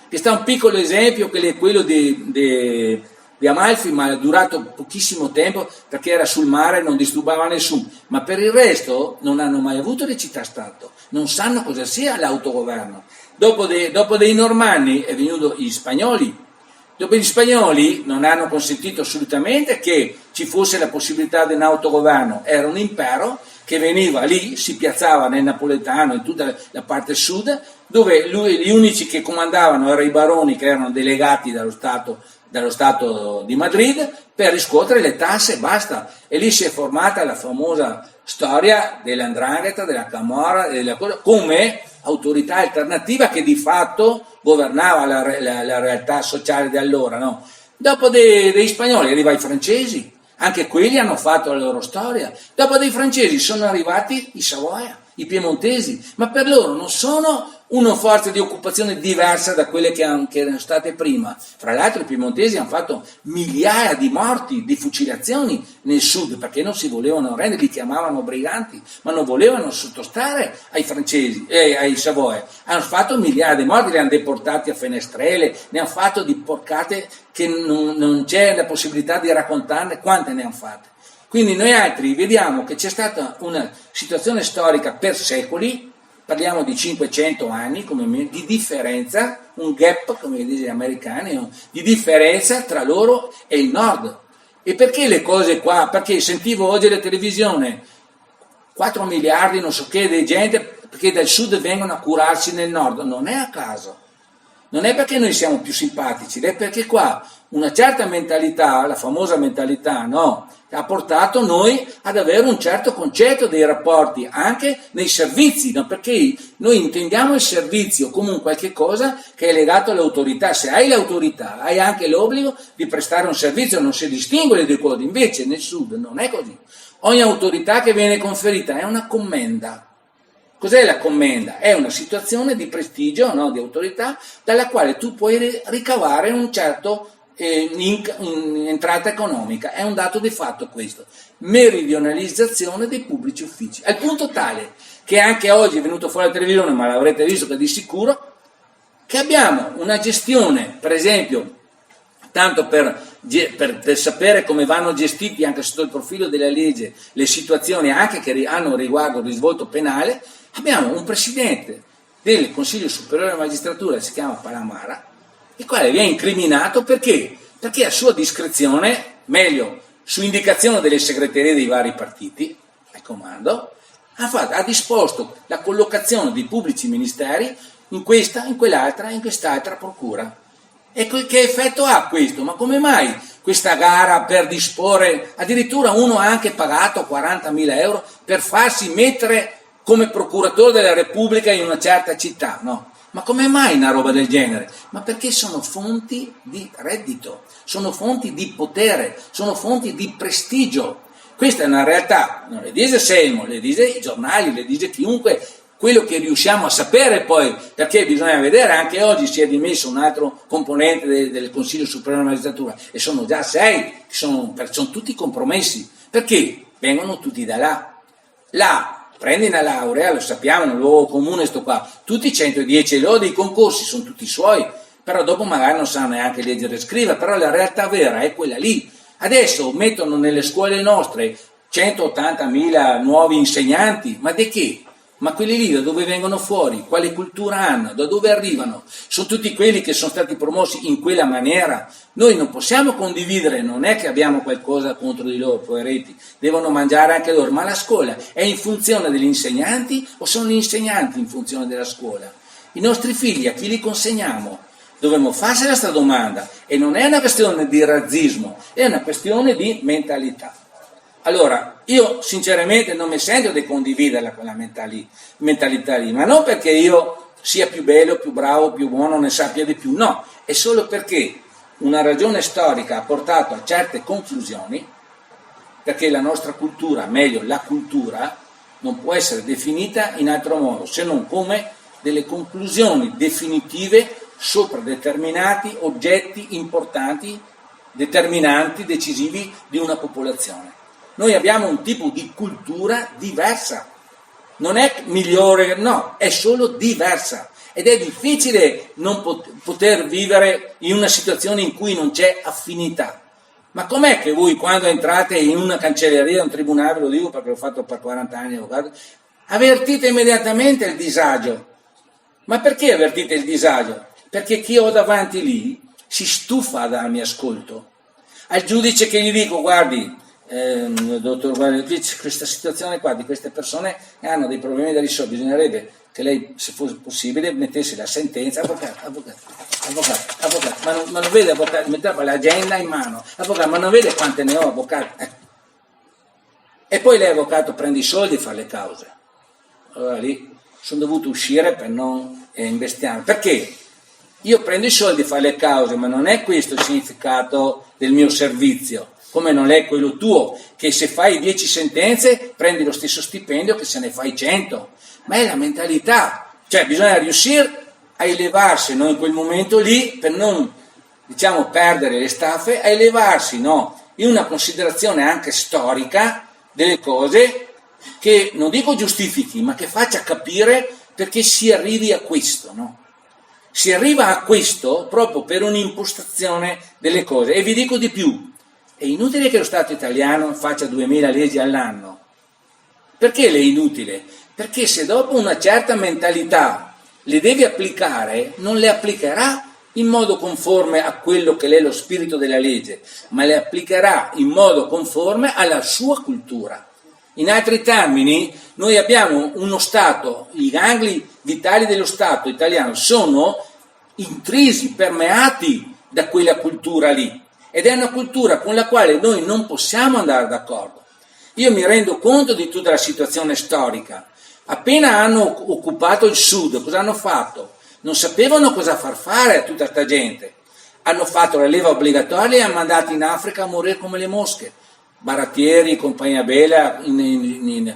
Che sta un piccolo esempio, quello di Amalfi, ma è durato pochissimo tempo perché era sul mare e non disturbava nessuno, ma per il resto non hanno mai avuto le città-stato, non sanno cosa sia l'autogoverno. Dopo dei Normanni è venuto gli Spagnoli. Dopo gli spagnoli non hanno consentito assolutamente che ci fosse la possibilità di un autogoverno, era un impero che veniva lì, si piazzava nel napoletano, in tutta la parte sud, dove gli unici che comandavano erano i baroni, che erano delegati dallo Stato di Madrid, per riscuotere le tasse e basta. E lì si è formata la famosa storia dell''ndrangheta, della Camorra, come autorità alternativa che di fatto governava la realtà sociale di allora, no? Dopo dei spagnoli arriva i francesi, anche quelli hanno fatto la loro storia. Dopo dei francesi sono arrivati i Savoia, i piemontesi, ma per loro non sono una forza di occupazione diversa da quelle che erano state prima. Fra l'altro i piemontesi hanno fatto migliaia di morti, di fucilazioni nel sud, perché non si volevano rendere, li chiamavano briganti, ma non volevano sottostare ai francesi e ai Savoia. Hanno fatto migliaia di morti, li hanno deportati a Fenestrelle, ne hanno fatto di porcate che non c'è la possibilità di raccontarne quante ne hanno fatte. Quindi noi altri vediamo che c'è stata una situazione storica per secoli, parliamo di 500 anni di differenza, un gap, come dicono gli americani, di differenza tra loro e il nord. E perché le cose qua? Perché sentivo oggi la televisione, 4 miliardi, non so che, di gente, perché dal sud vengono a curarsi nel nord. Non è a caso. Non è perché noi siamo più simpatici, è perché qua una certa mentalità, la famosa mentalità, no, ha portato noi ad avere un certo concetto dei rapporti anche nei servizi, no? Perché noi intendiamo il servizio come un qualche cosa che è legato all'autorità. Se hai l'autorità hai anche l'obbligo di prestare un servizio, non si distingue le due cose. Invece nel sud non è così. Ogni autorità che viene conferita è una commenda. Cos'è la commenda? È una situazione di prestigio, no, di autorità, dalla quale tu puoi ricavare un certo entrata economica. È un dato di fatto questo. Meridionalizzazione dei pubblici uffici. Al punto tale che anche oggi è venuto fuori la televisione, ma l'avrete visto che di sicuro, che abbiamo una gestione, per esempio, tanto per sapere come vanno gestiti anche sotto il profilo della legge le situazioni anche che hanno riguardo il risvolto penale, abbiamo un presidente del Consiglio Superiore della Magistratura, si chiama Palamara, il quale viene incriminato perché a sua discrezione, meglio, su indicazione delle segreterie dei vari partiti, al comando, ha disposto la collocazione dei pubblici ministeri in questa, in quell'altra, in quest'altra procura. E che effetto ha questo? Ma come mai questa gara per disporre, addirittura uno ha anche pagato 40.000 euro per farsi mettere come procuratore della Repubblica in una certa città, no? Ma come mai una roba del genere? Ma perché sono fonti di reddito, sono fonti di potere, sono fonti di prestigio. Questa è una realtà, non le dice Selmo, le dice i giornali, le dice chiunque, quello che riusciamo a sapere poi, perché bisogna vedere, anche oggi si è dimesso un altro componente del Consiglio Supremo della Magistratura e sono già 6, sono tutti compromessi, perché vengono tutti da là. Là prendi una laurea, lo sappiamo, nel luogo comune sto qua, tutti 110 lodi, i concorsi sono tutti suoi, però dopo magari non sanno neanche leggere e scrivere, però la realtà vera è quella lì. Adesso mettono nelle scuole nostre 180.000 nuovi insegnanti, ma di che? Ma quelli lì da dove vengono fuori? Quale cultura hanno? Da dove arrivano? Sono tutti quelli che sono stati promossi in quella maniera. Noi non possiamo condividere, non è che abbiamo qualcosa contro di loro, poveretti, devono mangiare anche loro, ma la scuola è in funzione degli insegnanti o sono gli insegnanti in funzione della scuola? I nostri figli a chi li consegniamo? Dovremmo farsi questa domanda e non è una questione di razzismo, è una questione di mentalità. Allora, io sinceramente non mi sento di condividerla quella mentalità lì, ma non perché io sia più bello, più bravo, più buono, ne sappia di più, no, è solo perché una ragione storica ha portato a certe conclusioni, perché la nostra cultura, meglio la cultura, non può essere definita in altro modo, se non come delle conclusioni definitive sopra determinati oggetti importanti, determinanti, decisivi di una popolazione. Noi abbiamo un tipo di cultura diversa, non è migliore, no, è solo diversa ed è difficile non poter vivere in una situazione in cui non c'è affinità. Ma com'è che voi quando entrate in una cancelleria, un tribunale, lo dico perché l'ho fatto per 40 anni avvocato, avvertite immediatamente il disagio? Ma perché avvertite il disagio? Perché chi ho davanti lì si stufa a darmi ascolto. Al giudice che gli dico, guardi, dottor, guardi, questa situazione qua di queste persone hanno dei problemi da risolvere, bisognerebbe che lei, se fosse possibile, mettesse la sentenza, avvocato, ma non vede, avvocato, metteva l'agenda in mano, avvocato, ma non vede quante ne ho, avvocato? E poi lei, avvocato, prende i soldi e fa le cause. Allora lì sono dovuto uscire per non investiare. Perché? Io prendo i soldi e fa le cause, ma non è questo il significato del mio servizio, come non è quello tuo, che se fai 10 sentenze prendi lo stesso stipendio che se ne fai 100, ma è la mentalità, cioè bisogna riuscire a elevarsi, no, in quel momento lì, per non, diciamo, perdere le staffe, a elevarsi, no, in una considerazione anche storica delle cose che, non dico giustifichi, ma che faccia capire perché si arrivi a questo, no? Si arriva a questo proprio per un'impostazione delle cose, e vi dico di più, è inutile che lo Stato italiano faccia 2000 leggi all'anno. Perché è inutile? Perché se dopo una certa mentalità le devi applicare, non le applicherà in modo conforme a quello che è lo spirito della legge, ma le applicherà in modo conforme alla sua cultura. In altri termini, noi abbiamo uno Stato, i gangli vitali dello Stato italiano sono intrisi, permeati da quella cultura lì. Ed è una cultura con la quale noi non possiamo andare d'accordo. Io mi rendo conto di tutta la situazione storica. Appena hanno occupato il sud, cosa hanno fatto? Non sapevano cosa far fare a tutta questa gente. Hanno fatto la leva obbligatoria e li hanno mandati in Africa a morire come le mosche. Barattieri, compagnia bella, in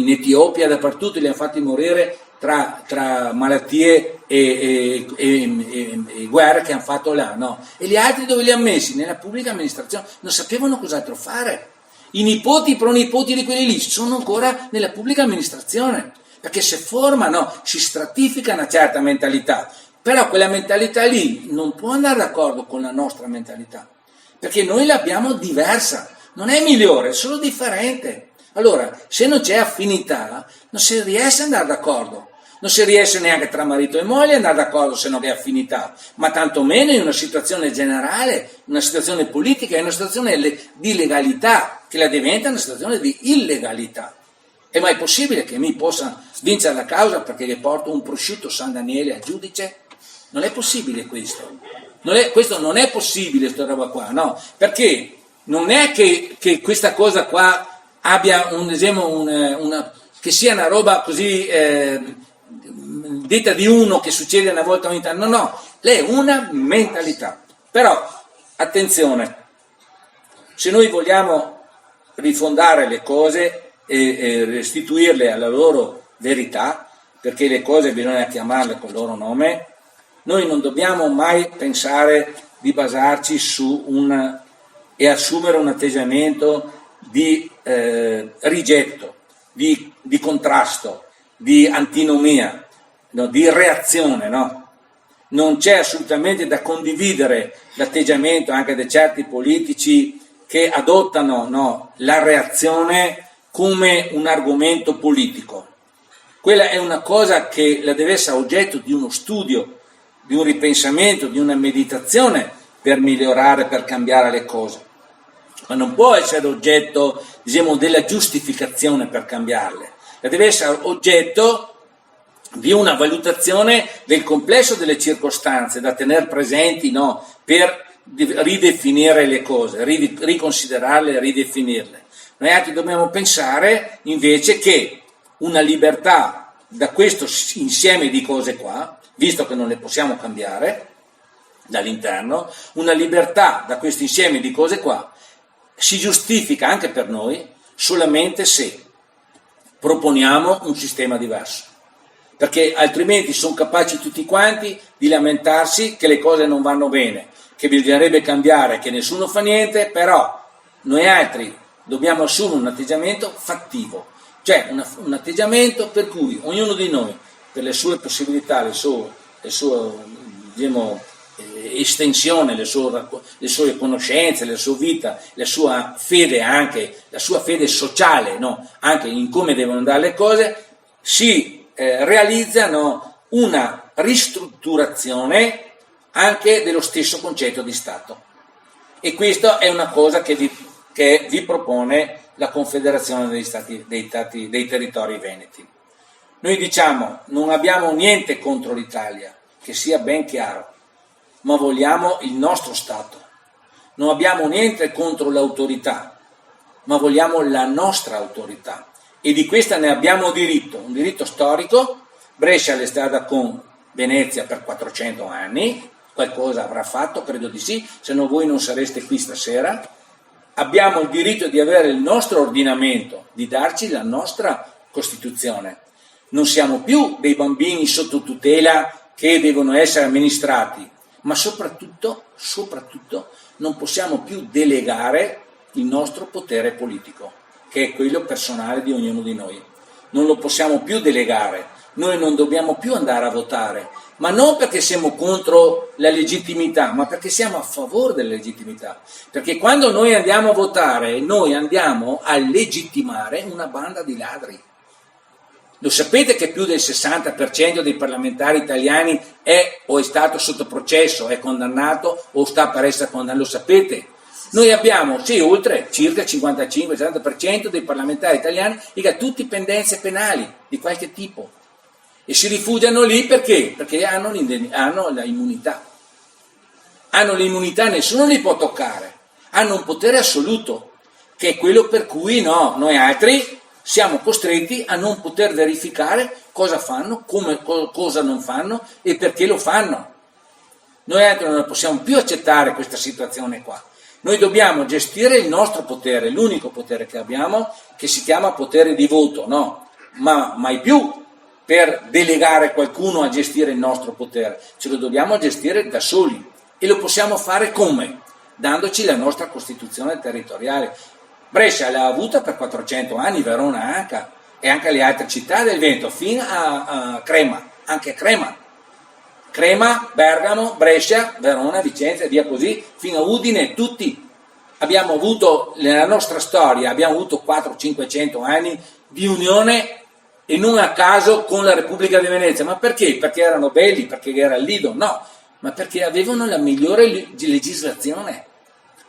Etiopia, dappertutto li hanno fatti morire tra malattie e guerre che hanno fatto là, no? E gli altri dove li hanno messi? Nella pubblica amministrazione. Non sapevano cos'altro fare. I nipoti, i pronipoti di quelli lì sono ancora nella pubblica amministrazione, perché si formano, si stratifica una certa mentalità, però quella mentalità lì non può andare d'accordo con la nostra mentalità, perché noi l'abbiamo diversa, non è migliore, è solo differente. Allora, se non c'è affinità, non si riesce ad andare d'accordo. Non si riesce neanche tra marito e moglie ad andare d'accordo se non è affinità, ma tantomeno in una situazione generale, una situazione politica, in una situazione di legalità, che la diventa una situazione di illegalità. È mai possibile che mi possa vincere la causa perché gli porto un prosciutto San Daniele al giudice? Non è possibile questo. Questo non è possibile, questa roba qua, no? Perché non è che questa cosa qua abbia che sia una roba così detta di uno che succede una volta ogni tanto, no, è una mentalità. Però, attenzione, se noi vogliamo rifondare le cose e restituirle alla loro verità, perché le cose bisogna chiamarle col loro nome, noi non dobbiamo mai pensare di basarci e assumere un atteggiamento di rigetto, di contrasto, di antinomia, no? Di reazione, no? Non c'è assolutamente da condividere l'atteggiamento anche di certi politici che adottano, no, la reazione come un argomento politico. Quella è una cosa che la deve essere oggetto di uno studio, di un ripensamento, di una meditazione per migliorare, per cambiare le cose. Ma non può essere oggetto, diciamo, della giustificazione per cambiarle. Deve essere oggetto di una valutazione del complesso delle circostanze da tenere presenti, no, per ridefinire le cose, riconsiderarle e ridefinirle. Noi altri dobbiamo pensare invece che una libertà da questo insieme di cose qua, visto che non le possiamo cambiare dall'interno, una libertà da questo insieme di cose qua si giustifica anche per noi solamente se proponiamo un sistema diverso, perché altrimenti sono capaci tutti quanti di lamentarsi che le cose non vanno bene, che bisognerebbe cambiare, che nessuno fa niente, però noi altri dobbiamo assumere un atteggiamento fattivo, cioè un atteggiamento per cui ognuno di noi, per le sue possibilità, le sue diciamo, estensione, le sue conoscenze, la sua vita, la sua fede anche, la sua fede sociale, no? Anche in come devono andare le cose, si realizzano una ristrutturazione anche dello stesso concetto di Stato. E questa è una cosa che vi propone la Confederazione dei Territori Veneti. Noi diciamo, non abbiamo niente contro l'Italia, che sia ben chiaro, ma vogliamo il nostro Stato. Non abbiamo niente contro l'autorità, ma vogliamo la nostra autorità. E di questa ne abbiamo diritto, un diritto storico. Brescia è stata con Venezia per 400 anni, qualcosa avrà fatto, credo di sì, se no voi non sareste qui stasera. Abbiamo il diritto di avere il nostro ordinamento, di darci la nostra Costituzione. Non siamo più dei bambini sotto tutela che devono essere amministrati, ma soprattutto non possiamo più delegare il nostro potere politico, che è quello personale di ognuno di noi. Non lo possiamo più delegare, noi non dobbiamo più andare a votare, ma non perché siamo contro la legittimità, ma perché siamo a favore della legittimità. Perché quando noi andiamo a votare, noi andiamo a legittimare una banda di ladri. Lo sapete che più del 60% dei parlamentari italiani è o è stato sotto processo, è condannato o sta per essere condannato, lo sapete? Noi abbiamo, sì, oltre circa il 55-60% dei parlamentari italiani che ha tutti pendenze penali di qualche tipo e si rifugiano lì perché? Perché hanno l'immunità. Hanno l'immunità, nessuno li può toccare, hanno un potere assoluto, che è quello per cui no, noi altri siamo costretti a non poter verificare cosa fanno, cosa non fanno e perché lo fanno. Noi altri non possiamo più accettare questa situazione qua. Noi dobbiamo gestire il nostro potere, l'unico potere che abbiamo, che si chiama potere di voto, no? Ma mai più per delegare qualcuno a gestire il nostro potere, ce lo dobbiamo gestire da soli e lo possiamo fare come? Dandoci la nostra Costituzione territoriale. Brescia l'ha avuta per 400 anni, Verona anche, e anche le altre città del Veneto, fino a Crema, anche Crema, Bergamo, Brescia, Verona, Vicenza e via così, fino a Udine, tutti abbiamo avuto, nella nostra storia, abbiamo avuto 400-500 anni di unione e non a caso con la Repubblica di Venezia. Ma perché? Perché erano belli, perché era il Lido? No, ma perché avevano la migliore legislazione.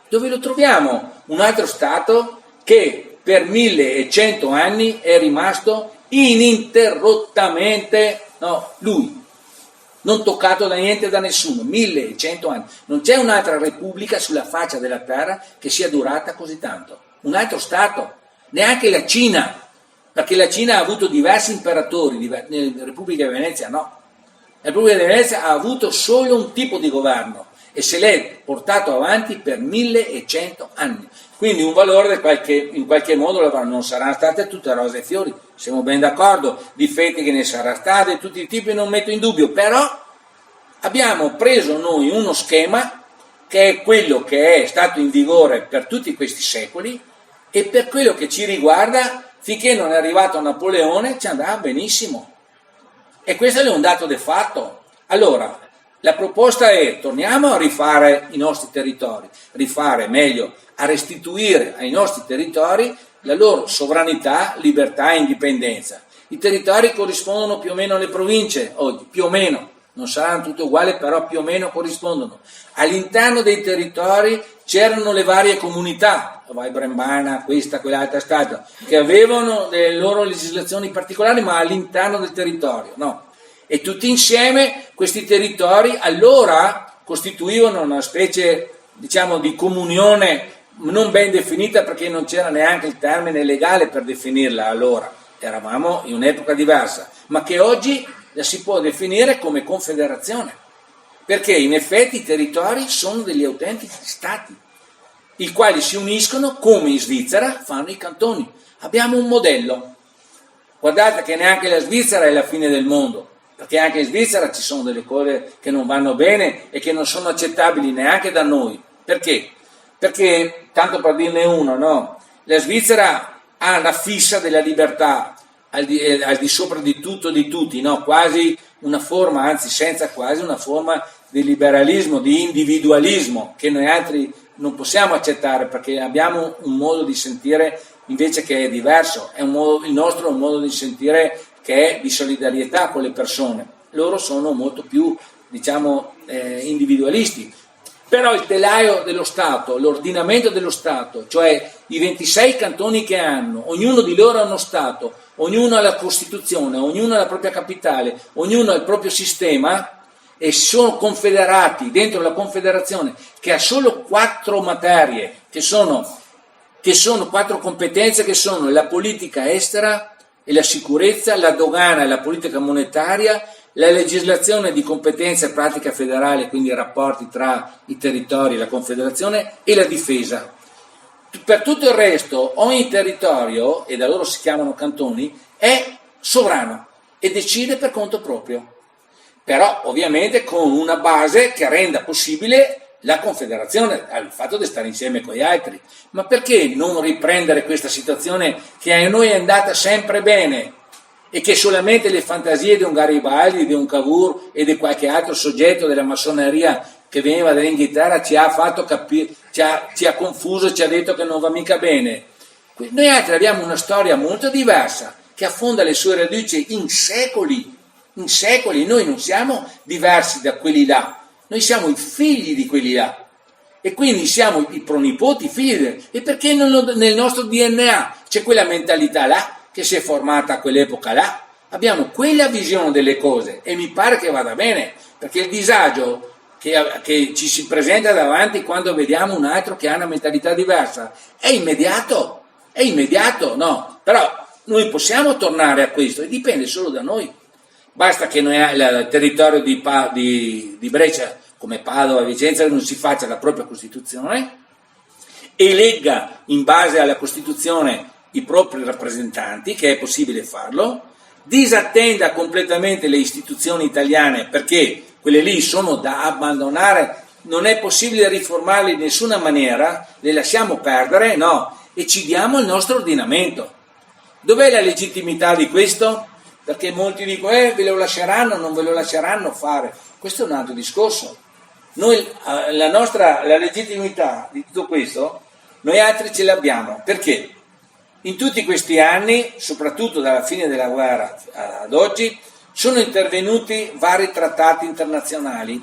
Dove lo troviamo? Un altro Stato che per 1100 anni è rimasto ininterrottamente, no, lui, non toccato da niente, da nessuno, 1100 anni. Non c'è un'altra repubblica sulla faccia della terra che sia durata così tanto. Un altro Stato, neanche la Cina, perché la Cina ha avuto diversi imperatori, la Repubblica di Venezia no. La Repubblica di Venezia ha avuto solo un tipo di governo e se l'è portato avanti per 1100 anni. Quindi un valore che in qualche modo non saranno state tutte rose e fiori, siamo ben d'accordo, difetti che ne saranno stati, tutti i tipi non metto in dubbio, però abbiamo preso noi uno schema che è quello che è stato in vigore per tutti questi secoli e per quello che ci riguarda, finché non è arrivato Napoleone, ci andava benissimo. E questo è un dato di fatto. Allora, la proposta è: torniamo a rifare i nostri territori, a restituire ai nostri territori la loro sovranità, libertà e indipendenza. I territori corrispondono più o meno alle province oggi, più o meno, non saranno tutte uguali, però più o meno corrispondono. All'interno dei territori c'erano le varie comunità, Val Brembana, questa, quell'altra stata, che avevano le loro legislazioni particolari, ma all'interno del territorio, no? E tutti insieme questi territori allora costituivano una specie, diciamo, di comunione non ben definita, perché non c'era neanche il termine legale per definirla allora, eravamo in un'epoca diversa, ma che oggi la si può definire come confederazione, perché in effetti i territori sono degli autentici stati, i quali si uniscono come in Svizzera fanno i cantoni. Abbiamo un modello, guardate che neanche la Svizzera è la fine del mondo, perché anche in Svizzera ci sono delle cose che non vanno bene e che non sono accettabili neanche da noi. Perché? Perché, tanto per dirne uno, no? La Svizzera ha la fissa della libertà al di sopra di tutto e di tutti, no? Quasi una forma, anzi senza quasi una forma di liberalismo, di individualismo, che noi altri non possiamo accettare, perché abbiamo un modo di sentire invece che è diverso, il nostro è un modo di sentire che è di solidarietà con le persone. Loro sono molto più, diciamo, individualisti. Però il telaio dello Stato, l'ordinamento dello Stato, cioè i 26 cantoni che hanno, ognuno di loro ha uno Stato, ognuno ha la Costituzione, ognuno ha la propria capitale, ognuno ha il proprio sistema e sono confederati dentro la Confederazione che ha solo 4 materie, che sono 4 competenze, che sono la politica estera e la sicurezza, la dogana e la politica monetaria, la legislazione di competenza e pratica federale, quindi i rapporti tra i territori e la Confederazione, e la difesa. Per tutto il resto, ogni territorio, e da loro si chiamano cantoni, è sovrano e decide per conto proprio. Però ovviamente con una base che renda possibile la Confederazione, il fatto di stare insieme con gli altri. Ma perché non riprendere questa situazione che a noi è andata sempre bene e che solamente le fantasie di un Garibaldi, di un Cavour e di qualche altro soggetto della massoneria che veniva dall'Inghilterra ci ha fatto capire, ci ha confuso, ci ha detto che non va mica bene. Noi altri abbiamo una storia molto diversa che affonda le sue radici in secoli. Noi non siamo diversi da quelli là, noi siamo i figli di quelli là e quindi siamo i pronipoti, figli e perché nel nostro DNA c'è quella mentalità là che si è formata a quell'epoca là, abbiamo quella visione delle cose e mi pare che vada bene, perché il disagio che ci si presenta davanti quando vediamo un altro che ha una mentalità diversa è immediato, no? Però noi possiamo tornare a questo e dipende solo da noi. Basta che noi il territorio di Brescia, come Padova e Vicenza, non si faccia la propria Costituzione, elegga in base alla Costituzione i propri rappresentanti, che è possibile farlo, disattenda completamente le istituzioni italiane, perché quelle lì sono da abbandonare, non è possibile riformarle in nessuna maniera, le lasciamo perdere, no, e ci diamo il nostro ordinamento. Dov'è la legittimità di questo? Perché molti dicono, ve lo lasceranno, non ve lo lasceranno fare. Questo è un altro discorso. Noi, la legittimità di tutto questo, noi altri ce l'abbiamo. Perché? In tutti questi anni, soprattutto dalla fine della guerra ad oggi, sono intervenuti vari trattati internazionali, il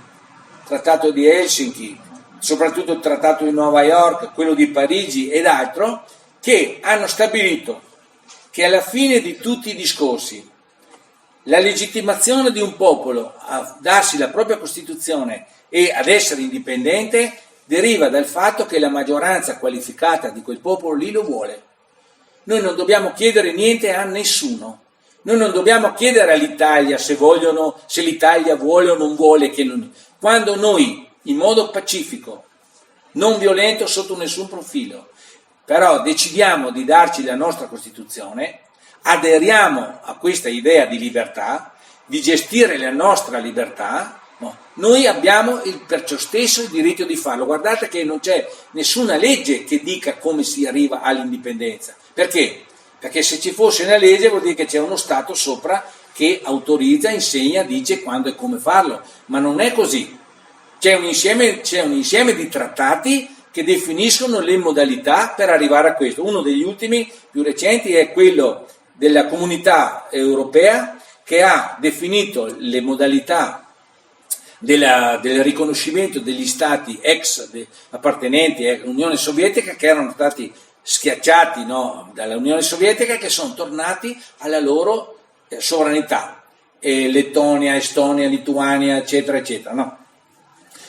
trattato di Helsinki, soprattutto il trattato di Nuova York, quello di Parigi ed altro, che hanno stabilito che alla fine di tutti i discorsi la legittimazione di un popolo a darsi la propria Costituzione e ad essere indipendente deriva dal fatto che la maggioranza qualificata di quel popolo lì lo vuole. Noi non dobbiamo chiedere niente a nessuno. Noi non dobbiamo chiedere all'Italia se l'Italia vuole o non vuole. Quando noi, in modo pacifico, non violento sotto nessun profilo, però decidiamo di darci la nostra Costituzione, aderiamo a questa idea di libertà, di gestire la nostra libertà, no, noi abbiamo perciò stesso il diritto di farlo. Guardate che non c'è nessuna legge che dica come si arriva all'indipendenza. Perché? Perché se ci fosse una legge vuol dire che c'è uno Stato sopra che autorizza, insegna, dice quando e come farlo, ma non è così. C'è un insieme di trattati che definiscono le modalità per arrivare a questo. Uno degli ultimi, più recenti, è quello della Comunità Europea, che ha definito le modalità del riconoscimento degli stati appartenenti all'Unione Sovietica, che erano stati schiacciati, no, dall'Unione Sovietica, che sono tornati alla loro sovranità, Lettonia, Estonia, Lituania, eccetera, eccetera. No?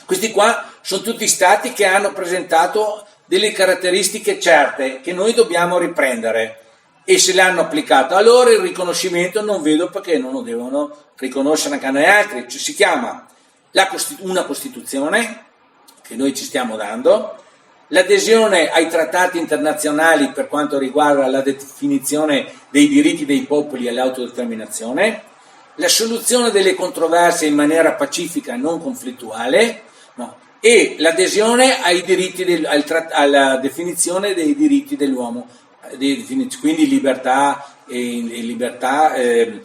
Questi qua sono tutti stati che hanno presentato delle caratteristiche certe che noi dobbiamo riprendere, e se l'hanno applicato a loro il riconoscimento non vedo perché non lo devono riconoscere anche a noi altri. Cioè, si chiama una Costituzione che noi ci stiamo dando, l'adesione ai trattati internazionali per quanto riguarda la definizione dei diritti dei popoli all'autodeterminazione, la soluzione delle controversie in maniera pacifica e non conflittuale, no, e l'adesione ai diritti alla definizione dei diritti dell'uomo, quindi libertà e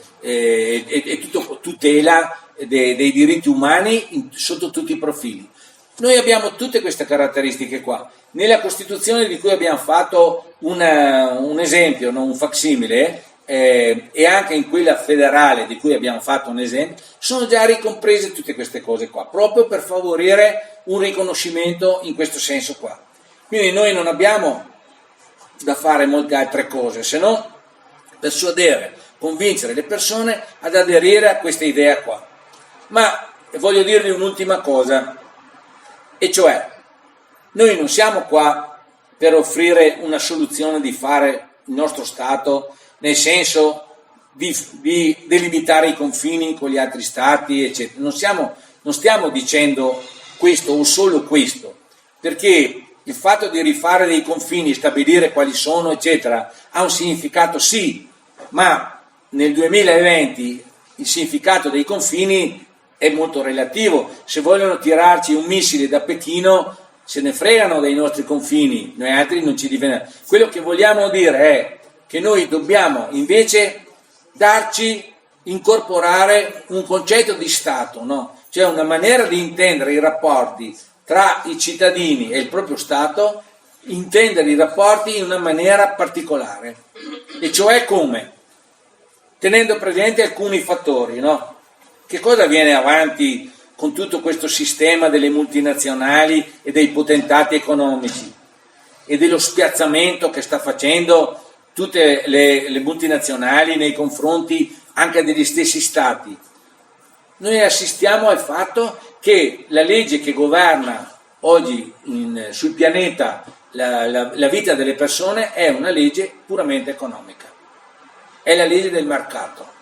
tutela dei diritti umani sotto tutti i profili. Noi abbiamo tutte queste caratteristiche qua. Nella Costituzione di cui abbiamo fatto un esempio, non un facsimile, e anche in quella federale di cui abbiamo fatto un esempio, sono già ricomprese tutte queste cose qua, proprio per favorire un riconoscimento in questo senso qua. Quindi noi non abbiamo da fare molte altre cose, se non persuadere, convincere le persone ad aderire a questa idea qua. Ma voglio dirvi un'ultima cosa, e cioè noi non siamo qua per offrire una soluzione di fare il nostro Stato nel senso di delimitare i confini con gli altri Stati, eccetera. Non stiamo dicendo questo o solo questo, perché il fatto di rifare dei confini, stabilire quali sono, eccetera, ha un significato sì, ma nel 2020 il significato dei confini è molto relativo. Se vogliono tirarci un missile da Pechino, se ne fregano dei nostri confini, noi altri non ci difendiamo. Quello che vogliamo dire è che noi dobbiamo invece incorporare un concetto di Stato, no? Cioè una maniera di intendere i rapporti tra i cittadini e il proprio Stato, intendere i rapporti in una maniera particolare, e cioè come? Tenendo presente alcuni fattori, no? Che cosa viene avanti con tutto questo sistema delle multinazionali e dei potentati economici e dello spiazzamento che sta facendo tutte le multinazionali nei confronti anche degli stessi Stati? Noi assistiamo al fatto che la legge che governa oggi sul pianeta la vita delle persone è una legge puramente economica, è la legge del mercato.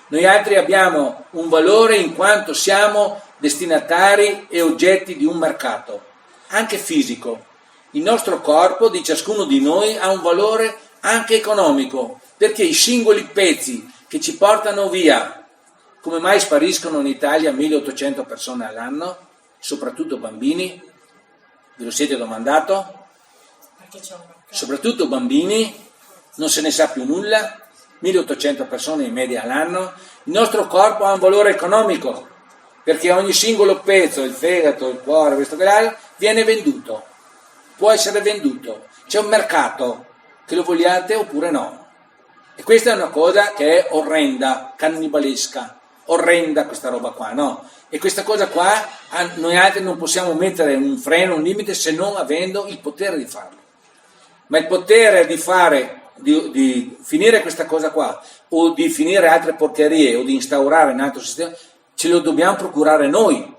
Noi altri abbiamo un valore in quanto siamo destinatari e oggetti di un mercato, anche fisico. Il nostro corpo di ciascuno di noi ha un valore anche economico, perché i singoli pezzi che ci portano via, come mai spariscono in Italia 1800 persone all'anno, soprattutto bambini? Ve lo siete domandato? Soprattutto bambini, non se ne sa più nulla, 1800 persone in media all'anno. Il nostro corpo ha un valore economico, perché ogni singolo pezzo, il fegato, il cuore, questo che l'altro, viene venduto, può essere venduto, c'è un mercato. che lo vogliate oppure no. E questa è una cosa che è orrenda, cannibalesca, orrenda questa roba qua, no? E questa cosa qua noi altri non possiamo mettere un freno, un limite, se non avendo il potere di farlo. Ma il potere di fare, di finire questa cosa qua, o di finire altre porcherie, o di instaurare un altro sistema, ce lo dobbiamo procurare noi.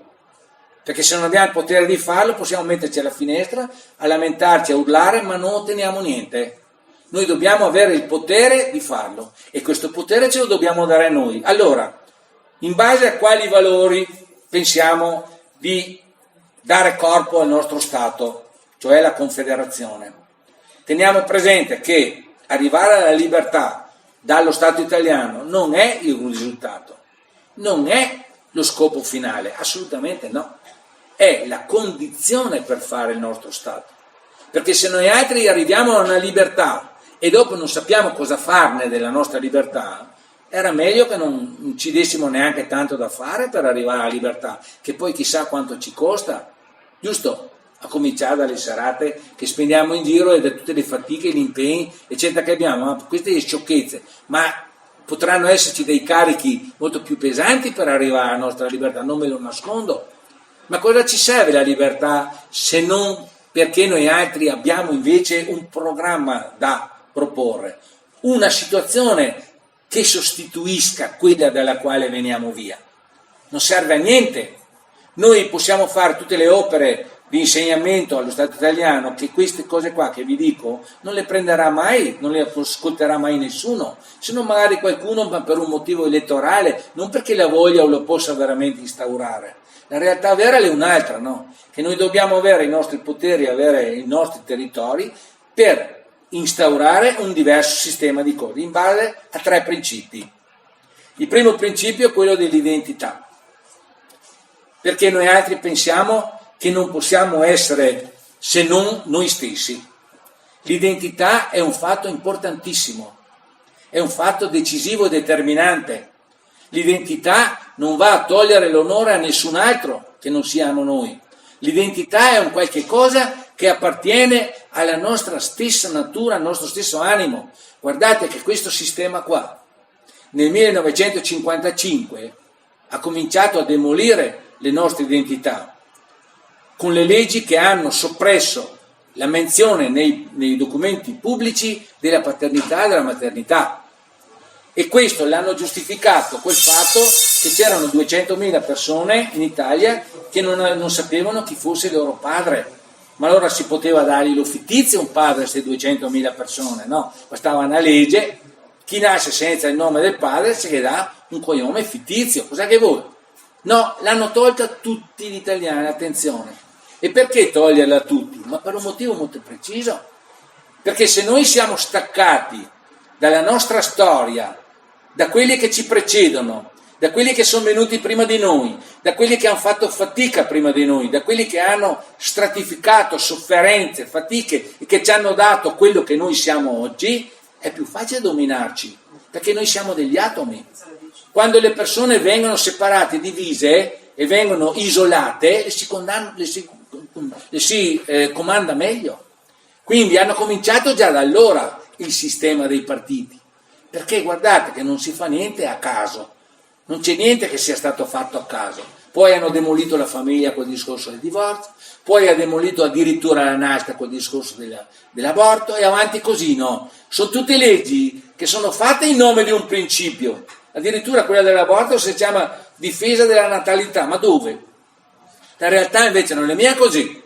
Perché se non abbiamo il potere di farlo, possiamo metterci alla finestra, a lamentarci, a urlare, ma non otteniamo niente. Noi dobbiamo avere il potere di farlo, e questo potere ce lo dobbiamo dare noi. Allora, in base a quali valori pensiamo di dare corpo al nostro Stato, cioè la Confederazione? Teniamo presente che arrivare alla libertà dallo Stato italiano non è il risultato, non è lo scopo finale, assolutamente no, è la condizione per fare il nostro Stato. Perché se noi altri arriviamo a una libertà e dopo non sappiamo cosa farne della nostra libertà, era meglio che non ci dessimo neanche tanto da fare per arrivare alla libertà, che poi chissà quanto ci costa, giusto? A cominciare dalle serate che spendiamo in giro e da tutte le fatiche, gli impegni, eccetera, che abbiamo. Ma queste sciocchezze, ma potranno esserci dei carichi molto più pesanti per arrivare alla nostra libertà, non me lo nascondo. Ma cosa ci serve la libertà se non perché noi altri abbiamo invece un programma da proporre, una situazione che sostituisca quella dalla quale veniamo via? Non serve a niente. Noi possiamo fare tutte le opere di insegnamento allo Stato italiano, che queste cose qua che vi dico non le prenderà mai, non le ascolterà mai nessuno, se non magari qualcuno, ma per un motivo elettorale, non perché la voglia o lo possa veramente instaurare. La realtà vera è un'altra, no? Che noi dobbiamo avere i nostri poteri, avere i nostri territori per instaurare un diverso sistema di cose in base a 3 principi. Il primo principio è quello dell'identità, perché noi altri pensiamo che non possiamo essere se non noi stessi. L'identità è un fatto importantissimo, è un fatto decisivo e determinante. L'identità non va a togliere l'onore a nessun altro che non siamo noi. L'identità è un qualche cosa che appartiene alla nostra stessa natura, al nostro stesso animo. Guardate che questo sistema qua, nel 1955, ha cominciato a demolire le nostre identità, con le leggi che hanno soppresso la menzione nei documenti pubblici della paternità e della maternità. E questo l'hanno giustificato col fatto che c'erano 200.000 persone in Italia che non sapevano chi fosse il loro padre. Ma allora si poteva dargli lo fittizio un padre a queste 200.000 persone? No, bastava una legge, chi nasce senza il nome del padre si gli dà un cognome fittizio, cos'è che vuoi? No, l'hanno tolta a tutti gli italiani, attenzione. E perché toglierla a tutti? Ma per un motivo molto preciso. Perché se noi siamo staccati dalla nostra storia, da quelli che ci precedono, da quelli che sono venuti prima di noi, da quelli che hanno fatto fatica prima di noi, da quelli che hanno stratificato sofferenze, fatiche e che ci hanno dato quello che noi siamo oggi, è più facile dominarci, perché noi siamo degli atomi. Quando le persone vengono separate, divise e vengono isolate, le si comanda meglio. Quindi hanno cominciato già da allora il sistema dei partiti, perché guardate che non si fa niente a caso. Non c'è niente che sia stato fatto a caso. Poi hanno demolito la famiglia col discorso del divorzio, poi ha demolito addirittura la nascita col discorso dell'aborto e avanti così, no? Sono tutte leggi che sono fatte in nome di un principio. Addirittura quella dell'aborto si chiama difesa della natalità, ma dove? La realtà invece non è mia così,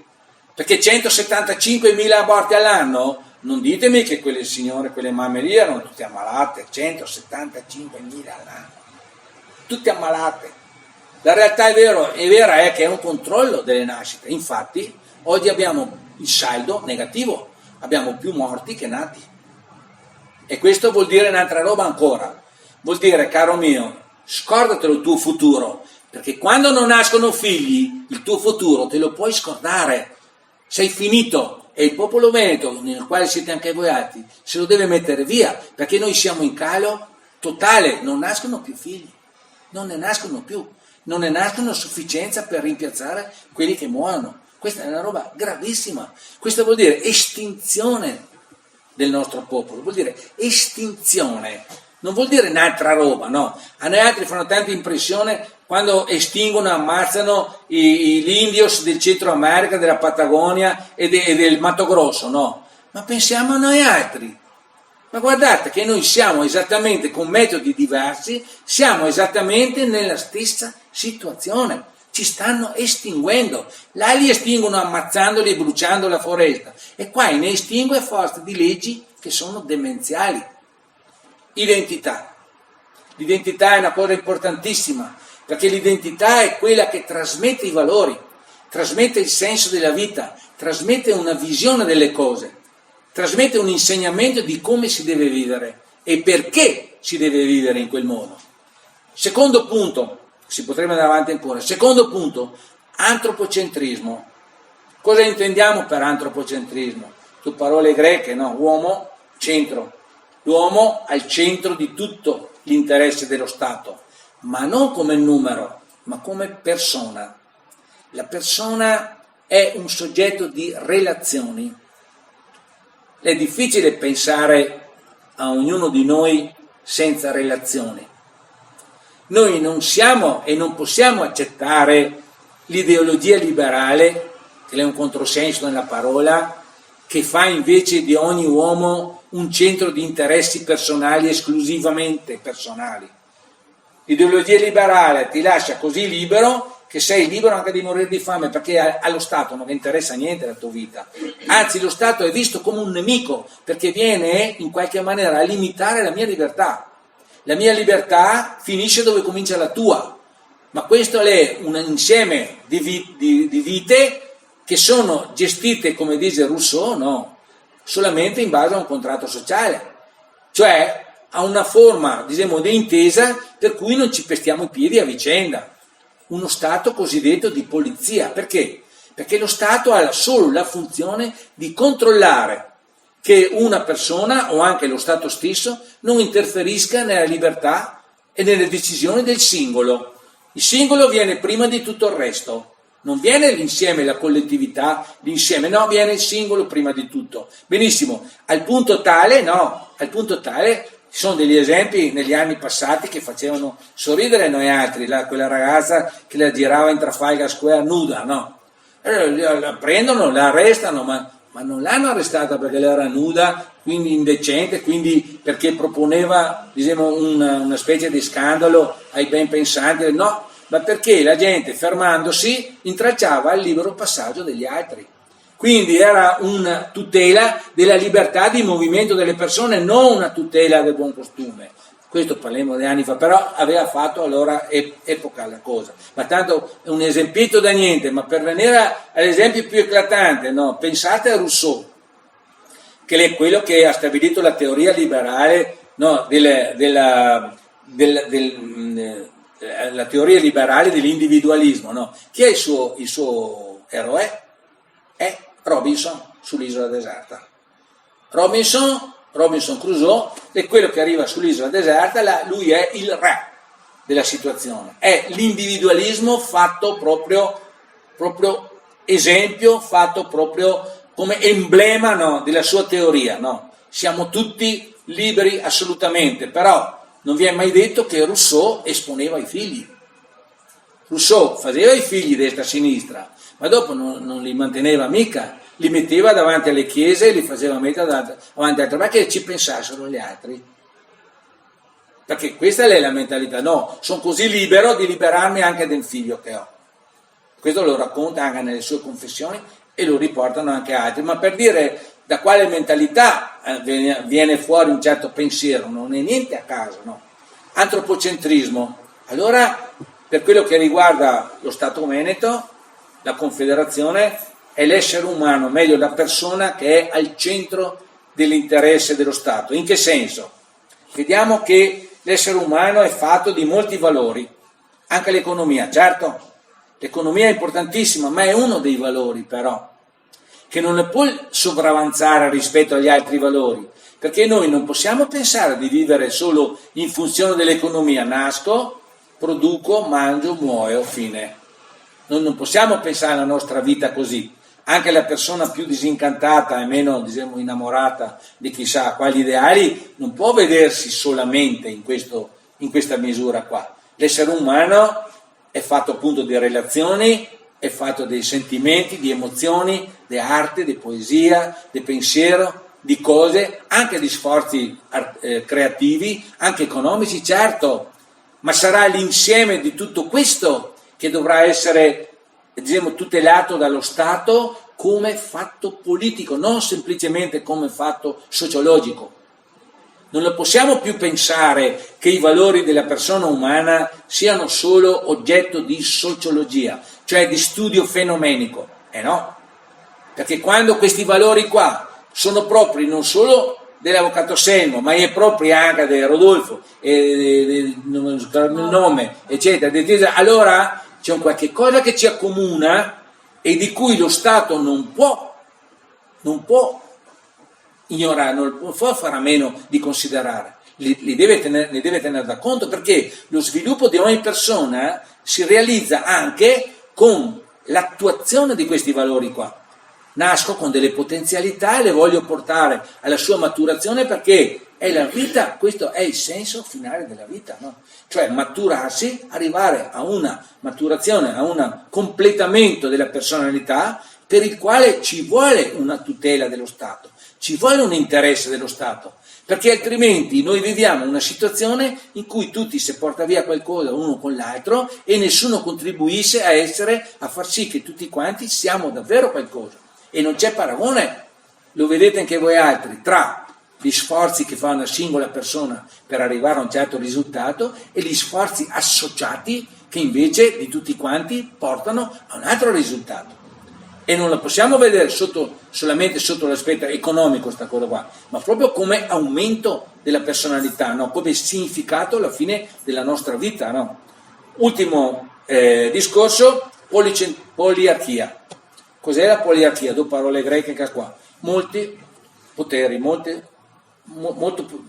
perché 175.000 aborti all'anno, non ditemi che quelle signore, quelle mamme lì erano tutte ammalate, 175.000 all'anno. Tutte ammalate. La realtà è vera è che è un controllo delle nascite. Infatti oggi abbiamo il saldo negativo, abbiamo più morti che nati. E questo vuol dire un'altra roba ancora. Vuol dire, caro mio, scordatelo il tuo futuro, perché quando non nascono figli, il tuo futuro te lo puoi scordare. Sei finito. E il popolo veneto, nel quale siete anche voi altri, se lo deve mettere via, perché noi siamo in calo totale, non nascono più figli. Non ne nascono più, non ne nascono a sufficienza per rimpiazzare quelli che muoiono. Questa è una roba gravissima. Questo vuol dire estinzione del nostro popolo, vuol dire estinzione, non vuol dire un'altra roba, no? A noi altri fanno tanta impressione quando estinguono, ammazzano gli indios del Centro America, della Patagonia e del Mato Grosso, no? Ma pensiamo a noi altri. Ma guardate che noi siamo esattamente, con metodi diversi, siamo esattamente nella stessa situazione. Ci stanno estinguendo. Là li estinguono ammazzandoli e bruciando la foresta. E qua ne estingue a forza di leggi che sono demenziali. Identità. L'identità è una cosa importantissima, perché l'identità è quella che trasmette i valori, trasmette il senso della vita, trasmette una visione delle cose, trasmette un insegnamento di come si deve vivere e perché si deve vivere in quel modo. Secondo punto, si potrebbe andare avanti ancora, secondo punto, antropocentrismo. Cosa intendiamo per antropocentrismo? Su parole greche, no? Uomo, centro. L'uomo al centro di tutto l'interesse dello Stato, ma non come numero, ma come persona. La persona è un soggetto di relazioni. È difficile pensare a ognuno di noi senza relazioni. Noi non siamo e non possiamo accettare l'ideologia liberale, che è un controsenso nella parola, che fa invece di ogni uomo un centro di interessi personali esclusivamente personali. L'ideologia liberale ti lascia così libero che sei libero anche di morire di fame, perché allo Stato non interessa niente la tua vita. Anzi, lo Stato è visto come un nemico, perché viene in qualche maniera a limitare la mia libertà. La mia libertà finisce dove comincia la tua, ma questo è un insieme di vite che sono gestite, come dice Rousseau, no, solamente in base a un contratto sociale, cioè a una forma, diciamo, di intesa per cui non ci pestiamo i piedi a vicenda. Uno Stato cosiddetto di polizia. Perché? Perché lo Stato ha solo la funzione di controllare che una persona o anche lo Stato stesso non interferisca nella libertà e nelle decisioni del singolo. Il singolo viene prima di tutto il resto, non viene l'insieme, la collettività, l'insieme, no, viene il singolo prima di tutto. Benissimo, al punto tale ci sono degli esempi negli anni passati che facevano sorridere noi altri, quella ragazza che la girava in Trafalgar Square nuda, no? La prendono, la arrestano, ma non l'hanno arrestata perché lei era nuda, quindi indecente, quindi perché proponeva, diciamo, una specie di scandalo ai ben pensanti, no, ma perché la gente fermandosi intralciava il libero passaggio degli altri. Quindi era una tutela della libertà di movimento delle persone, non una tutela del buon costume. Questo parliamo di anni fa, però aveva fatto allora epoca la cosa. Ma tanto è un esempietto da niente, ma per venire all'esempio più eclatante, no? Pensate a Rousseau, che è quello che ha stabilito la teoria liberale, no? la teoria liberale dell'individualismo, no? Chi è il suo eroe? È Robinson sull'isola deserta. Robinson Crusoe è quello che arriva sull'isola deserta, lui è il re della situazione, è l'individualismo fatto proprio esempio, fatto proprio come emblema, no, della sua teoria, no? Siamo tutti liberi assolutamente, però non vi è mai detto che Rousseau esponeva i figli. Rousseau faceva i figli destra e sinistra, ma dopo non li manteneva mica, li metteva davanti alle chiese e li faceva mettere davanti ad altri, ma che ci pensassero gli altri. Perché questa è la mentalità, no, sono così libero di liberarmi anche del figlio che ho. Questo lo racconta anche nelle sue confessioni e lo riportano anche altri, ma per dire da quale mentalità viene fuori un certo pensiero, non è niente a caso, no. Antropocentrismo. Allora, per quello che riguarda lo Stato Veneto, la Confederazione è l'essere umano, meglio la persona che è al centro dell'interesse dello Stato. In che senso? Vediamo che l'essere umano è fatto di molti valori, anche l'economia, certo, l'economia è importantissima, ma è uno dei valori però, che non ne può sopravanzare rispetto agli altri valori, perché noi non possiamo pensare di vivere solo in funzione dell'economia, nasco, produco, mangio, muoio, fine. Noi non possiamo pensare alla nostra vita così, anche la persona più disincantata e meno, diciamo, innamorata di chissà quali ideali non può vedersi solamente in questa misura qua. L'essere umano è fatto appunto di relazioni, è fatto dei sentimenti, di emozioni, di arte, di poesia, di pensiero, di cose, anche di sforzi creativi, anche economici, certo, ma sarà l'insieme di tutto questo che dovrà essere, diciamo, tutelato dallo Stato come fatto politico, non semplicemente come fatto sociologico. Non lo possiamo più pensare che i valori della persona umana siano solo oggetto di sociologia, cioè di studio fenomenico. No, perché quando questi valori qua sono propri non solo dell'avvocato Selmo, ma è proprio anche di Rodolfo, il nome, eccetera, allora c'è un qualche cosa che ci accomuna e di cui lo Stato non può ignorare, non può fare a meno di considerare, ne deve tenere da conto, perché lo sviluppo di ogni persona si realizza anche con l'attuazione di questi valori qua. Nasco con delle potenzialità e le voglio portare alla sua maturazione, perché è la vita, questo è il senso finale della vita, no? Cioè maturarsi, arrivare a una maturazione, a un completamento della personalità, per il quale ci vuole una tutela dello Stato, ci vuole un interesse dello Stato, perché altrimenti noi viviamo una situazione in cui tutti si porta via qualcosa uno con l'altro e nessuno contribuisce a far sì che tutti quanti siamo davvero qualcosa. E non c'è paragone, lo vedete anche voi altri, tra gli sforzi che fa una singola persona per arrivare a un certo risultato e gli sforzi associati che invece di tutti quanti portano a un altro risultato. E non la possiamo vedere solamente sotto l'aspetto economico sta cosa qua, ma proprio come aumento della personalità, no? Come significato alla fine della nostra vita. No? Ultimo discorso, poliarchia. Cos'è la poliarchia? Due parole greche che qua. Molti poteri, molto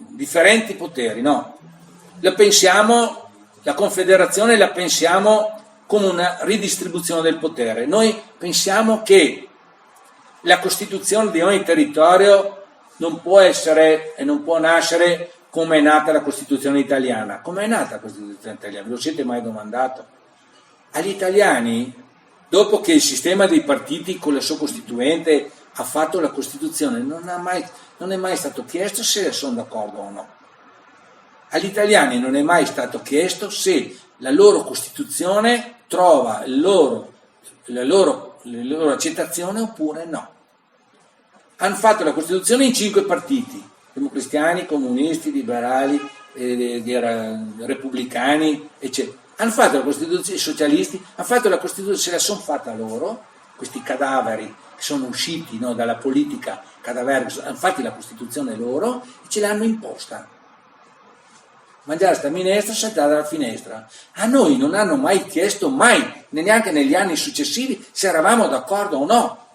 differenti poteri, no? La confederazione la pensiamo come una ridistribuzione del potere. Noi pensiamo che la Costituzione di ogni territorio non può essere e non può nascere come è nata la Costituzione italiana. Come è nata la Costituzione italiana? Ve lo siete mai domandato? Agli italiani, dopo che il sistema dei partiti con la sua Costituente ha fatto la Costituzione, non è mai stato chiesto se sono d'accordo o no. Agli italiani non è mai stato chiesto se la loro Costituzione trova la loro accettazione oppure no. Hanno fatto la Costituzione in 5 partiti, democristiani, comunisti, liberali, repubblicani, eccetera. Hanno fatto la Costituzione, i socialisti, hanno fatto la Costituzione, se la sono fatta loro, questi cadaveri che sono usciti, no, dalla politica cadaverica, hanno fatto la Costituzione loro e ce l'hanno imposta. Mangiare sta minestra, saltare dalla finestra. A noi non hanno mai chiesto, neanche negli anni successivi, se eravamo d'accordo o no.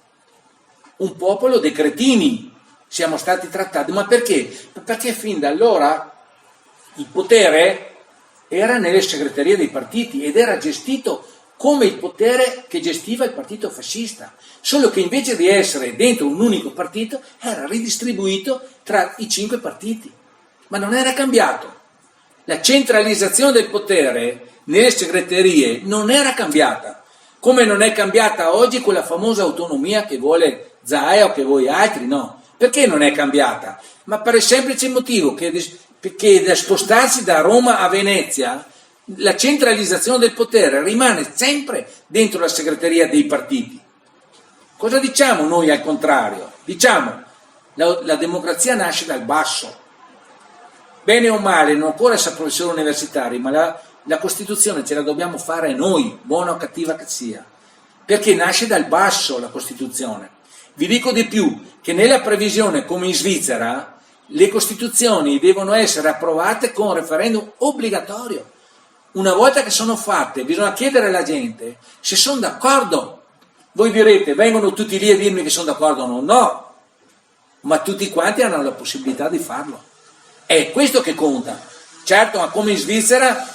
Un popolo dei cretini siamo stati trattati, ma perché? Perché fin da allora il potere era nelle segreterie dei partiti ed era gestito come il potere che gestiva il partito fascista, solo che invece di essere dentro un unico partito era ridistribuito tra i 5 partiti, ma non era cambiato. La centralizzazione del potere nelle segreterie non era cambiata, come non è cambiata oggi quella famosa autonomia che vuole Zaia o che voi altri, no? Perché non è cambiata? Ma per il semplice motivo che da spostarsi da Roma a Venezia, la centralizzazione del potere rimane sempre dentro la segreteria dei partiti. Cosa diciamo noi al contrario? Diciamo, la democrazia nasce dal basso. Bene o male, non occorre essere professori universitari, ma la Costituzione ce la dobbiamo fare noi, buona o cattiva che sia, perché nasce dal basso la Costituzione. Vi dico di più, che nella previsione, come in Svizzera, le Costituzioni devono essere approvate con referendum obbligatorio. Una volta che sono fatte, bisogna chiedere alla gente se sono d'accordo. Voi direte, vengono tutti lì a dirmi che sono d'accordo o no? No, ma tutti quanti hanno la possibilità di farlo. È questo che conta. Certo, ma come in Svizzera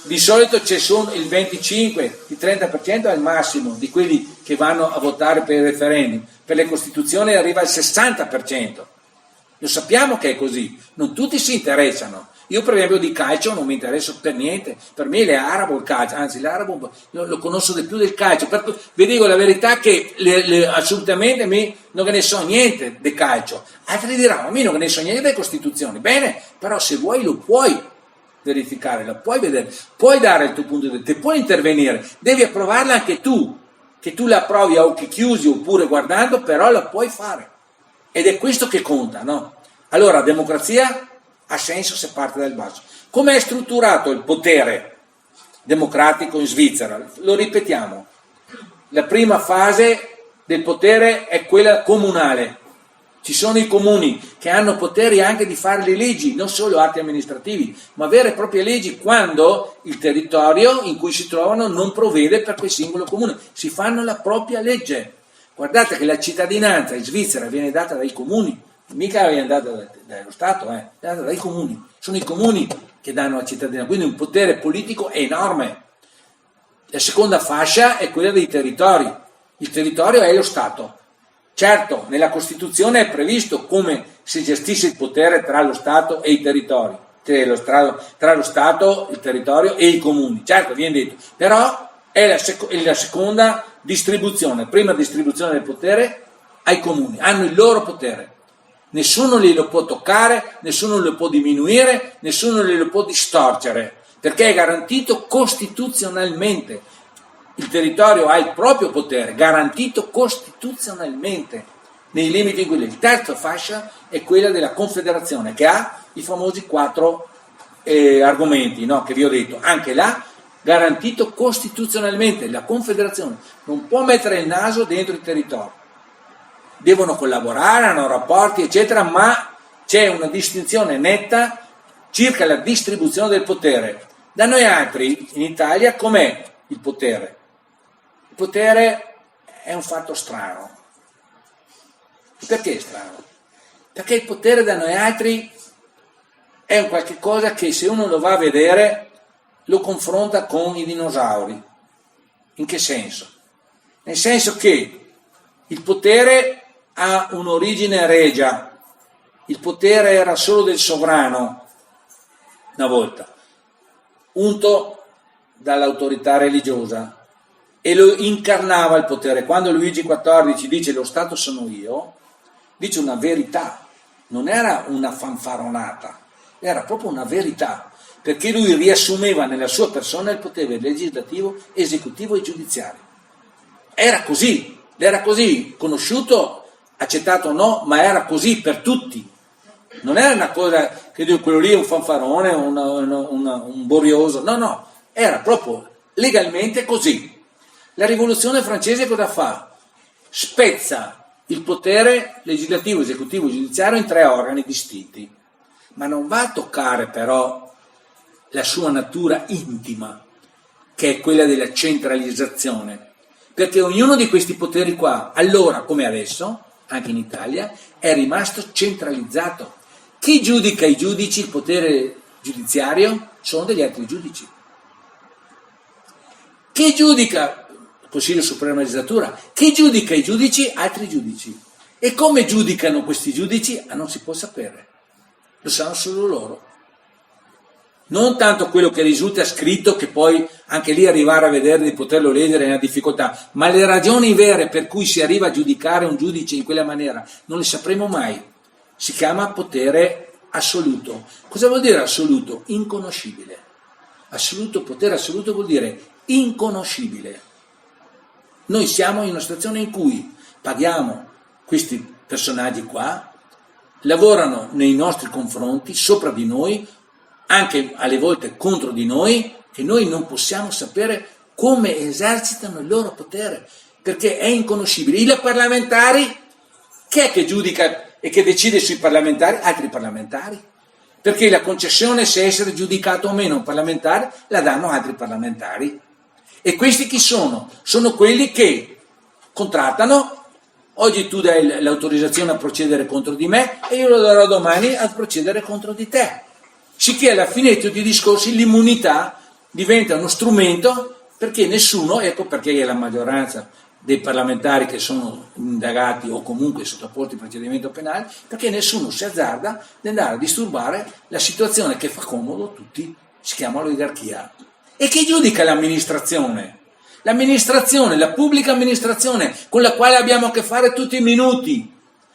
Di solito c'è solo il 25, il 30% è il massimo di quelli che vanno a votare per i referendum. Per le costituzioni arriva al 60%. Lo sappiamo che è così, non tutti si interessano. Io per esempio di calcio non mi interesso per niente, per me è arabo il calcio, anzi l'arabo lo conosco di più del calcio. Vi dico la verità che assolutamente non ne so niente del calcio. Altri diranno, a me non ne so niente delle costituzioni. Bene, però se vuoi lo puoi verificare, la puoi vedere, puoi dare il tuo punto di vista, puoi intervenire, devi approvarla anche tu, che tu la approvi a occhi chiusi oppure guardando, però la puoi fare. Ed è questo che conta, no? Allora, democrazia ha senso se parte dal basso. Come è strutturato il potere democratico in Svizzera? Lo ripetiamo. La prima fase del potere è quella comunale. Ci sono i comuni che hanno poteri anche di fare le leggi, non solo atti amministrativi, ma vere e proprie leggi quando il territorio in cui si trovano non provvede per quel singolo comune. Si fanno la propria legge. Guardate che la cittadinanza in Svizzera viene data dai comuni, mica viene data dallo Stato, è data dai comuni. Sono i comuni che danno la cittadinanza, quindi un potere politico enorme. La seconda fascia è quella dei territori. Il territorio è lo Stato. Certo, nella Costituzione è previsto come si gestisce il potere tra lo Stato e i territori, tra lo Stato, il territorio e i comuni. Certo, viene detto, però è la seconda distribuzione, prima distribuzione del potere ai comuni, hanno il loro potere. Nessuno glielo può toccare, nessuno lo può diminuire, nessuno glielo può distorcere, perché è garantito costituzionalmente. Il territorio ha il proprio potere, garantito costituzionalmente, nei limiti in cui la terza fascia è quella della Confederazione, che ha i famosi 4 argomenti, no, che vi ho detto. Anche là, garantito costituzionalmente, la Confederazione non può mettere il naso dentro il territorio. Devono collaborare, hanno rapporti, eccetera, ma c'è una distinzione netta circa la distribuzione del potere. Da noi altri, in Italia, com'è il potere? Il potere è un fatto strano. Perché è strano? Perché il potere da noi altri è un qualche cosa che se uno lo va a vedere lo confronta con i dinosauri. In che senso? Nel senso che il potere ha un'origine regia, il potere era solo del sovrano una volta, unto dall'autorità religiosa, e lo incarnava il potere. Quando Luigi XIV dice lo Stato sono io, dice una verità, non era una fanfaronata, era proprio una verità, perché lui riassumeva nella sua persona il potere legislativo, esecutivo e giudiziario. Era così, conosciuto, accettato o no, ma era così per tutti. Non era una cosa che dico quello lì è un fanfarone, un borioso, no, era proprio legalmente così. La rivoluzione francese cosa fa? Spezza il potere legislativo, esecutivo e giudiziario in 3 organi distinti, ma non va a toccare però la sua natura intima, che è quella della centralizzazione, perché ognuno di questi poteri qua, allora come adesso, anche in Italia, è rimasto centralizzato. Chi giudica i giudici, il potere giudiziario, sono degli altri giudici. Chi giudica il Consiglio Supremo della Magistratura? Chi giudica i giudici? Altri giudici. E come giudicano questi giudici? Non si può sapere. Lo sanno solo loro. Non tanto quello che risulta scritto, che poi anche lì arrivare a vedere, di poterlo leggere è una difficoltà, ma le ragioni vere per cui si arriva a giudicare un giudice in quella maniera non le sapremo mai. Si chiama potere assoluto. Cosa vuol dire assoluto? Inconoscibile. Assoluto, potere assoluto vuol dire inconoscibile. Noi siamo in una situazione in cui paghiamo questi personaggi qua, lavorano nei nostri confronti, sopra di noi, anche alle volte contro di noi, che noi non possiamo sapere come esercitano il loro potere, perché è inconoscibile. I parlamentari, chi è che giudica e che decide sui parlamentari? Altri parlamentari, perché la concessione se essere giudicato o meno un parlamentare la danno altri parlamentari. E questi chi sono? Sono quelli che contrattano. Oggi tu dai l'autorizzazione a procedere contro di me e io lo darò domani a procedere contro di te. Sicché alla fine di tutti i discorsi l'immunità diventa uno strumento perché nessuno, ecco perché è la maggioranza dei parlamentari che sono indagati o comunque sottoposti a procedimento penale, perché nessuno si azzarda ad andare a disturbare la situazione che fa comodo a tutti, si chiama oligarchia. E che giudica l'amministrazione? L'amministrazione, la pubblica amministrazione con la quale abbiamo a che fare tutti i minuti,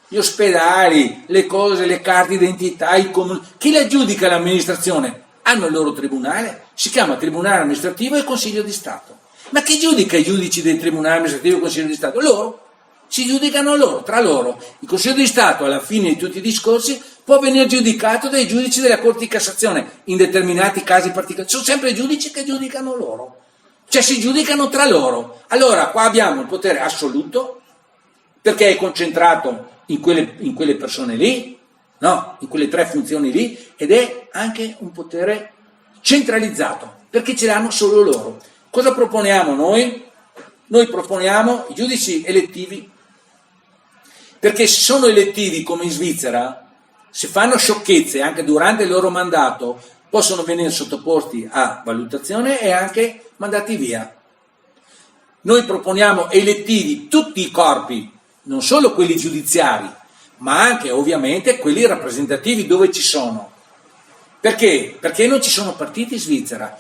gli ospedali, le cose, le carte d'identità, i comuni. Chi la giudica l'amministrazione? Hanno il loro tribunale, si chiama Tribunale Amministrativo e Consiglio di Stato. Ma chi giudica i giudici del Tribunale Amministrativo e Consiglio di Stato? Loro. Si giudicano loro, tra loro. Il Consiglio di Stato, alla fine di tutti i discorsi, può venire giudicato dai giudici della Corte di Cassazione in determinati casi particolari. Sono sempre i giudici che giudicano loro. Cioè si giudicano tra loro. Allora qua abbiamo il potere assoluto, perché è concentrato in quelle persone lì, no? In quelle tre funzioni lì, ed è anche un potere centralizzato, perché ce l'hanno solo loro. Cosa proponiamo noi? Noi proponiamo i giudici elettivi, perché se sono elettivi come in Svizzera, se fanno sciocchezze anche durante il loro mandato, possono venire sottoposti a valutazione e anche mandati via. Noi proponiamo elettivi tutti i corpi, non solo quelli giudiziari, ma anche ovviamente quelli rappresentativi dove ci sono. Perché? Perché non ci sono partiti in Svizzera.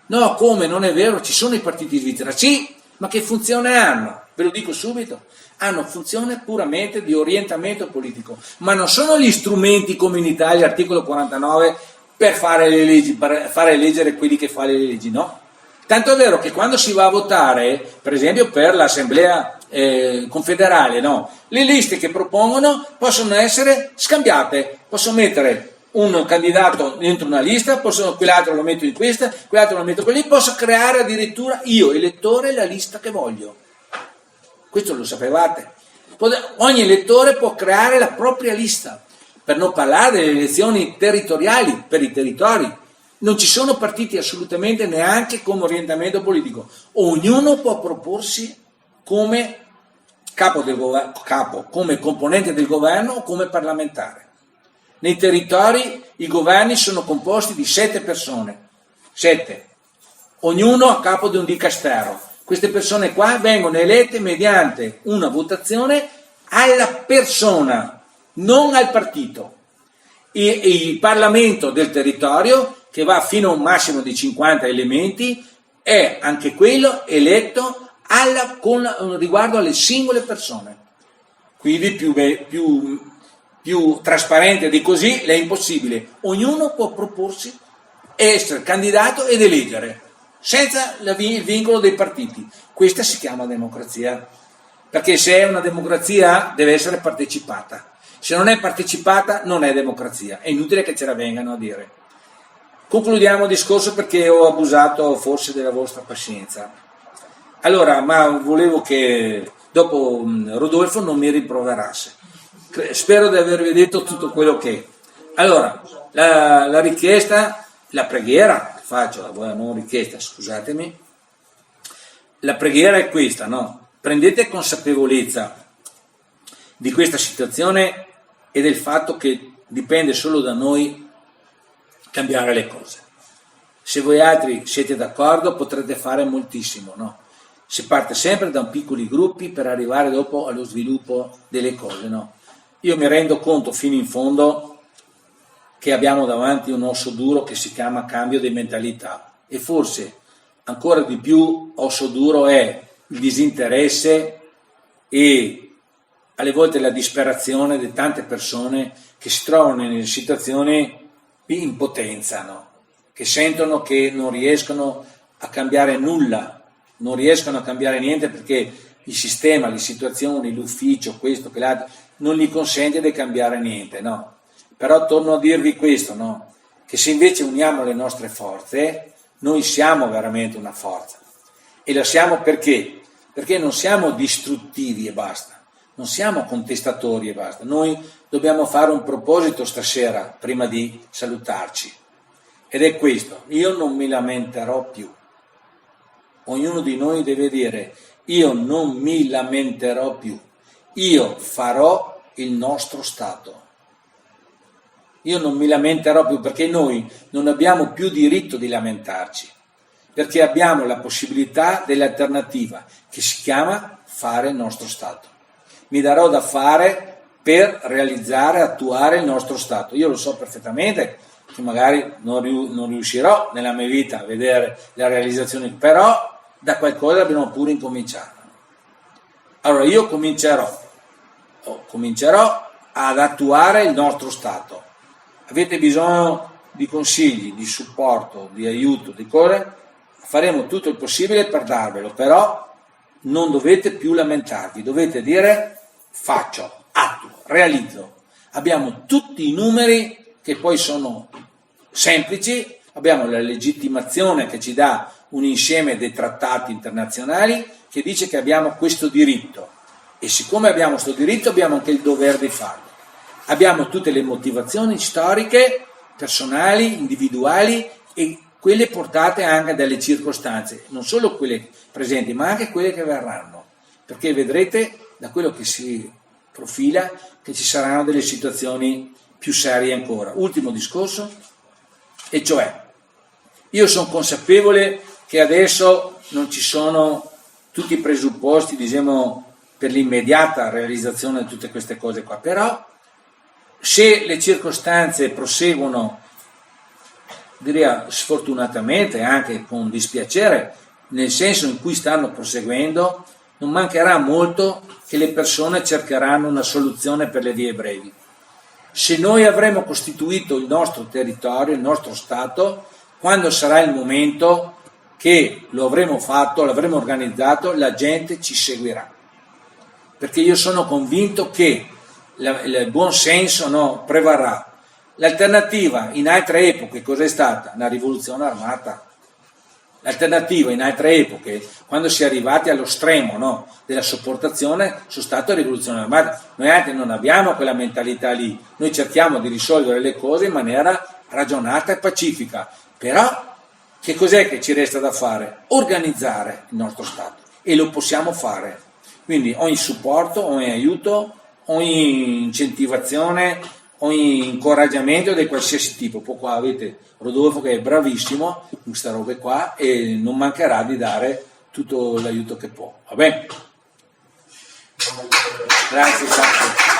No, come? Non è vero, ci sono i partiti in Svizzera. Sì, ma che funzione hanno? Ve lo dico subito. Hanno funzione puramente di orientamento politico, ma non sono gli strumenti come in Italia, articolo 49, per fare le leggi, per fare eleggere quelli che fanno le leggi, no? Tanto è vero che quando si va a votare, per esempio per l'Assemblea confederale, no? Le liste che propongono possono essere scambiate, posso mettere un candidato dentro una lista, quell'altro lo metto in questa, quell'altro lo metto lì, posso creare addirittura io, elettore, la lista che voglio. Questo lo sapevate. Ogni elettore può creare la propria lista, per non parlare delle elezioni territoriali, per i territori. Non ci sono partiti assolutamente neanche come orientamento politico. Ognuno può proporsi come capo, come componente del governo o come parlamentare. Nei territori i governi sono composti di 7 persone, 7, ognuno a capo di un dicastero. Queste persone qua vengono elette mediante una votazione alla persona, non al partito. E il Parlamento del territorio, che va fino a un massimo di 50 elementi, è anche quello eletto con riguardo alle singole persone. Quindi più trasparente di così è impossibile. Ognuno può proporsi, essere candidato ed eleggere, senza il vincolo dei partiti. Questa si chiama democrazia, perché se è una democrazia deve essere partecipata. Se non è partecipata non è democrazia. È inutile che ce la vengano a dire. Concludiamo il discorso perché ho abusato forse della vostra pazienza. Allora, ma volevo che dopo Rodolfo non mi rimproverasse. Spero di avervi detto tutto quello che. Allora, la richiesta, la preghiera, faccio non richiesta, scusatemi, la preghiera è questa, no? Prendete consapevolezza di questa situazione e del fatto che dipende solo da noi cambiare le cose. Se voi altri siete d'accordo potrete fare moltissimo, no? Si parte sempre da piccoli gruppi per arrivare dopo allo sviluppo delle cose, no? Io mi rendo conto fino in fondo che abbiamo davanti un osso duro che si chiama cambio di mentalità e forse ancora di più osso duro è il disinteresse e alle volte la disperazione di tante persone che si trovano in situazioni di impotenza, no? Che sentono che non riescono a cambiare nulla, non riescono a cambiare niente perché il sistema, le situazioni, l'ufficio, questo, quell'altro, non gli consente di cambiare niente, no? Però torno a dirvi questo, no? Che se invece uniamo le nostre forze, noi siamo veramente una forza. E la siamo perché? Perché non siamo distruttivi e basta, non siamo contestatori e basta. Noi dobbiamo fare un proposito stasera, prima di salutarci. Ed è questo, io non mi lamenterò più. Ognuno di noi deve dire, io non mi lamenterò più. Io farò il nostro Stato. Io non mi lamenterò più perché noi non abbiamo più diritto di lamentarci. perché abbiamo la possibilità dell'alternativa che si chiama fare il nostro Stato. Mi darò da fare per realizzare, attuare il nostro Stato. Io lo so perfettamente che magari non riuscirò nella mia vita a vedere le realizzazioni, però da qualcosa dobbiamo pure incominciare. Allora io comincerò ad attuare il nostro Stato. Avete bisogno di consigli, di supporto, di aiuto, di cose? Faremo tutto il possibile per darvelo, però non dovete più lamentarvi, dovete dire faccio, attuo, realizzo. Abbiamo tutti i numeri che poi sono semplici, abbiamo la legittimazione che ci dà un insieme dei trattati internazionali che dice che abbiamo questo diritto e siccome abbiamo questo diritto abbiamo anche il dovere di farlo. Abbiamo tutte le motivazioni storiche, personali, individuali e quelle portate anche dalle circostanze, non solo quelle presenti ma anche quelle che verranno, perché vedrete da quello che si profila che ci saranno delle situazioni più serie ancora. Ultimo discorso, e cioè io sono consapevole che adesso non ci sono tutti i presupposti, diciamo, per l'immediata realizzazione di tutte queste cose qua, però se le circostanze proseguono, direi sfortunatamente, anche con dispiacere, nel senso in cui stanno proseguendo, non mancherà molto che le persone cercheranno una soluzione per le vie brevi. Se noi avremo costituito il nostro territorio, il nostro Stato, quando sarà il momento che lo avremo fatto, l'avremo organizzato, la gente ci seguirà. Perché io sono convinto che il buon senso prevarrà. L'alternativa in altre epoche cos'è stata? Una rivoluzione armata. L'alternativa in altre epoche, quando si è arrivati allo stremo della sopportazione, sono state rivoluzioni armate. Noi altri non abbiamo quella mentalità lì, noi cerchiamo di risolvere le cose in maniera ragionata e pacifica, però che cos'è che ci resta da fare? Organizzare il nostro Stato e lo possiamo fare. Quindi ogni supporto, ogni aiuto, ogni incentivazione, ogni incoraggiamento di qualsiasi tipo. Poi qua avete Rodolfo che è bravissimo in queste robe qua e non mancherà di dare tutto l'aiuto che può. Va bene? Grazie.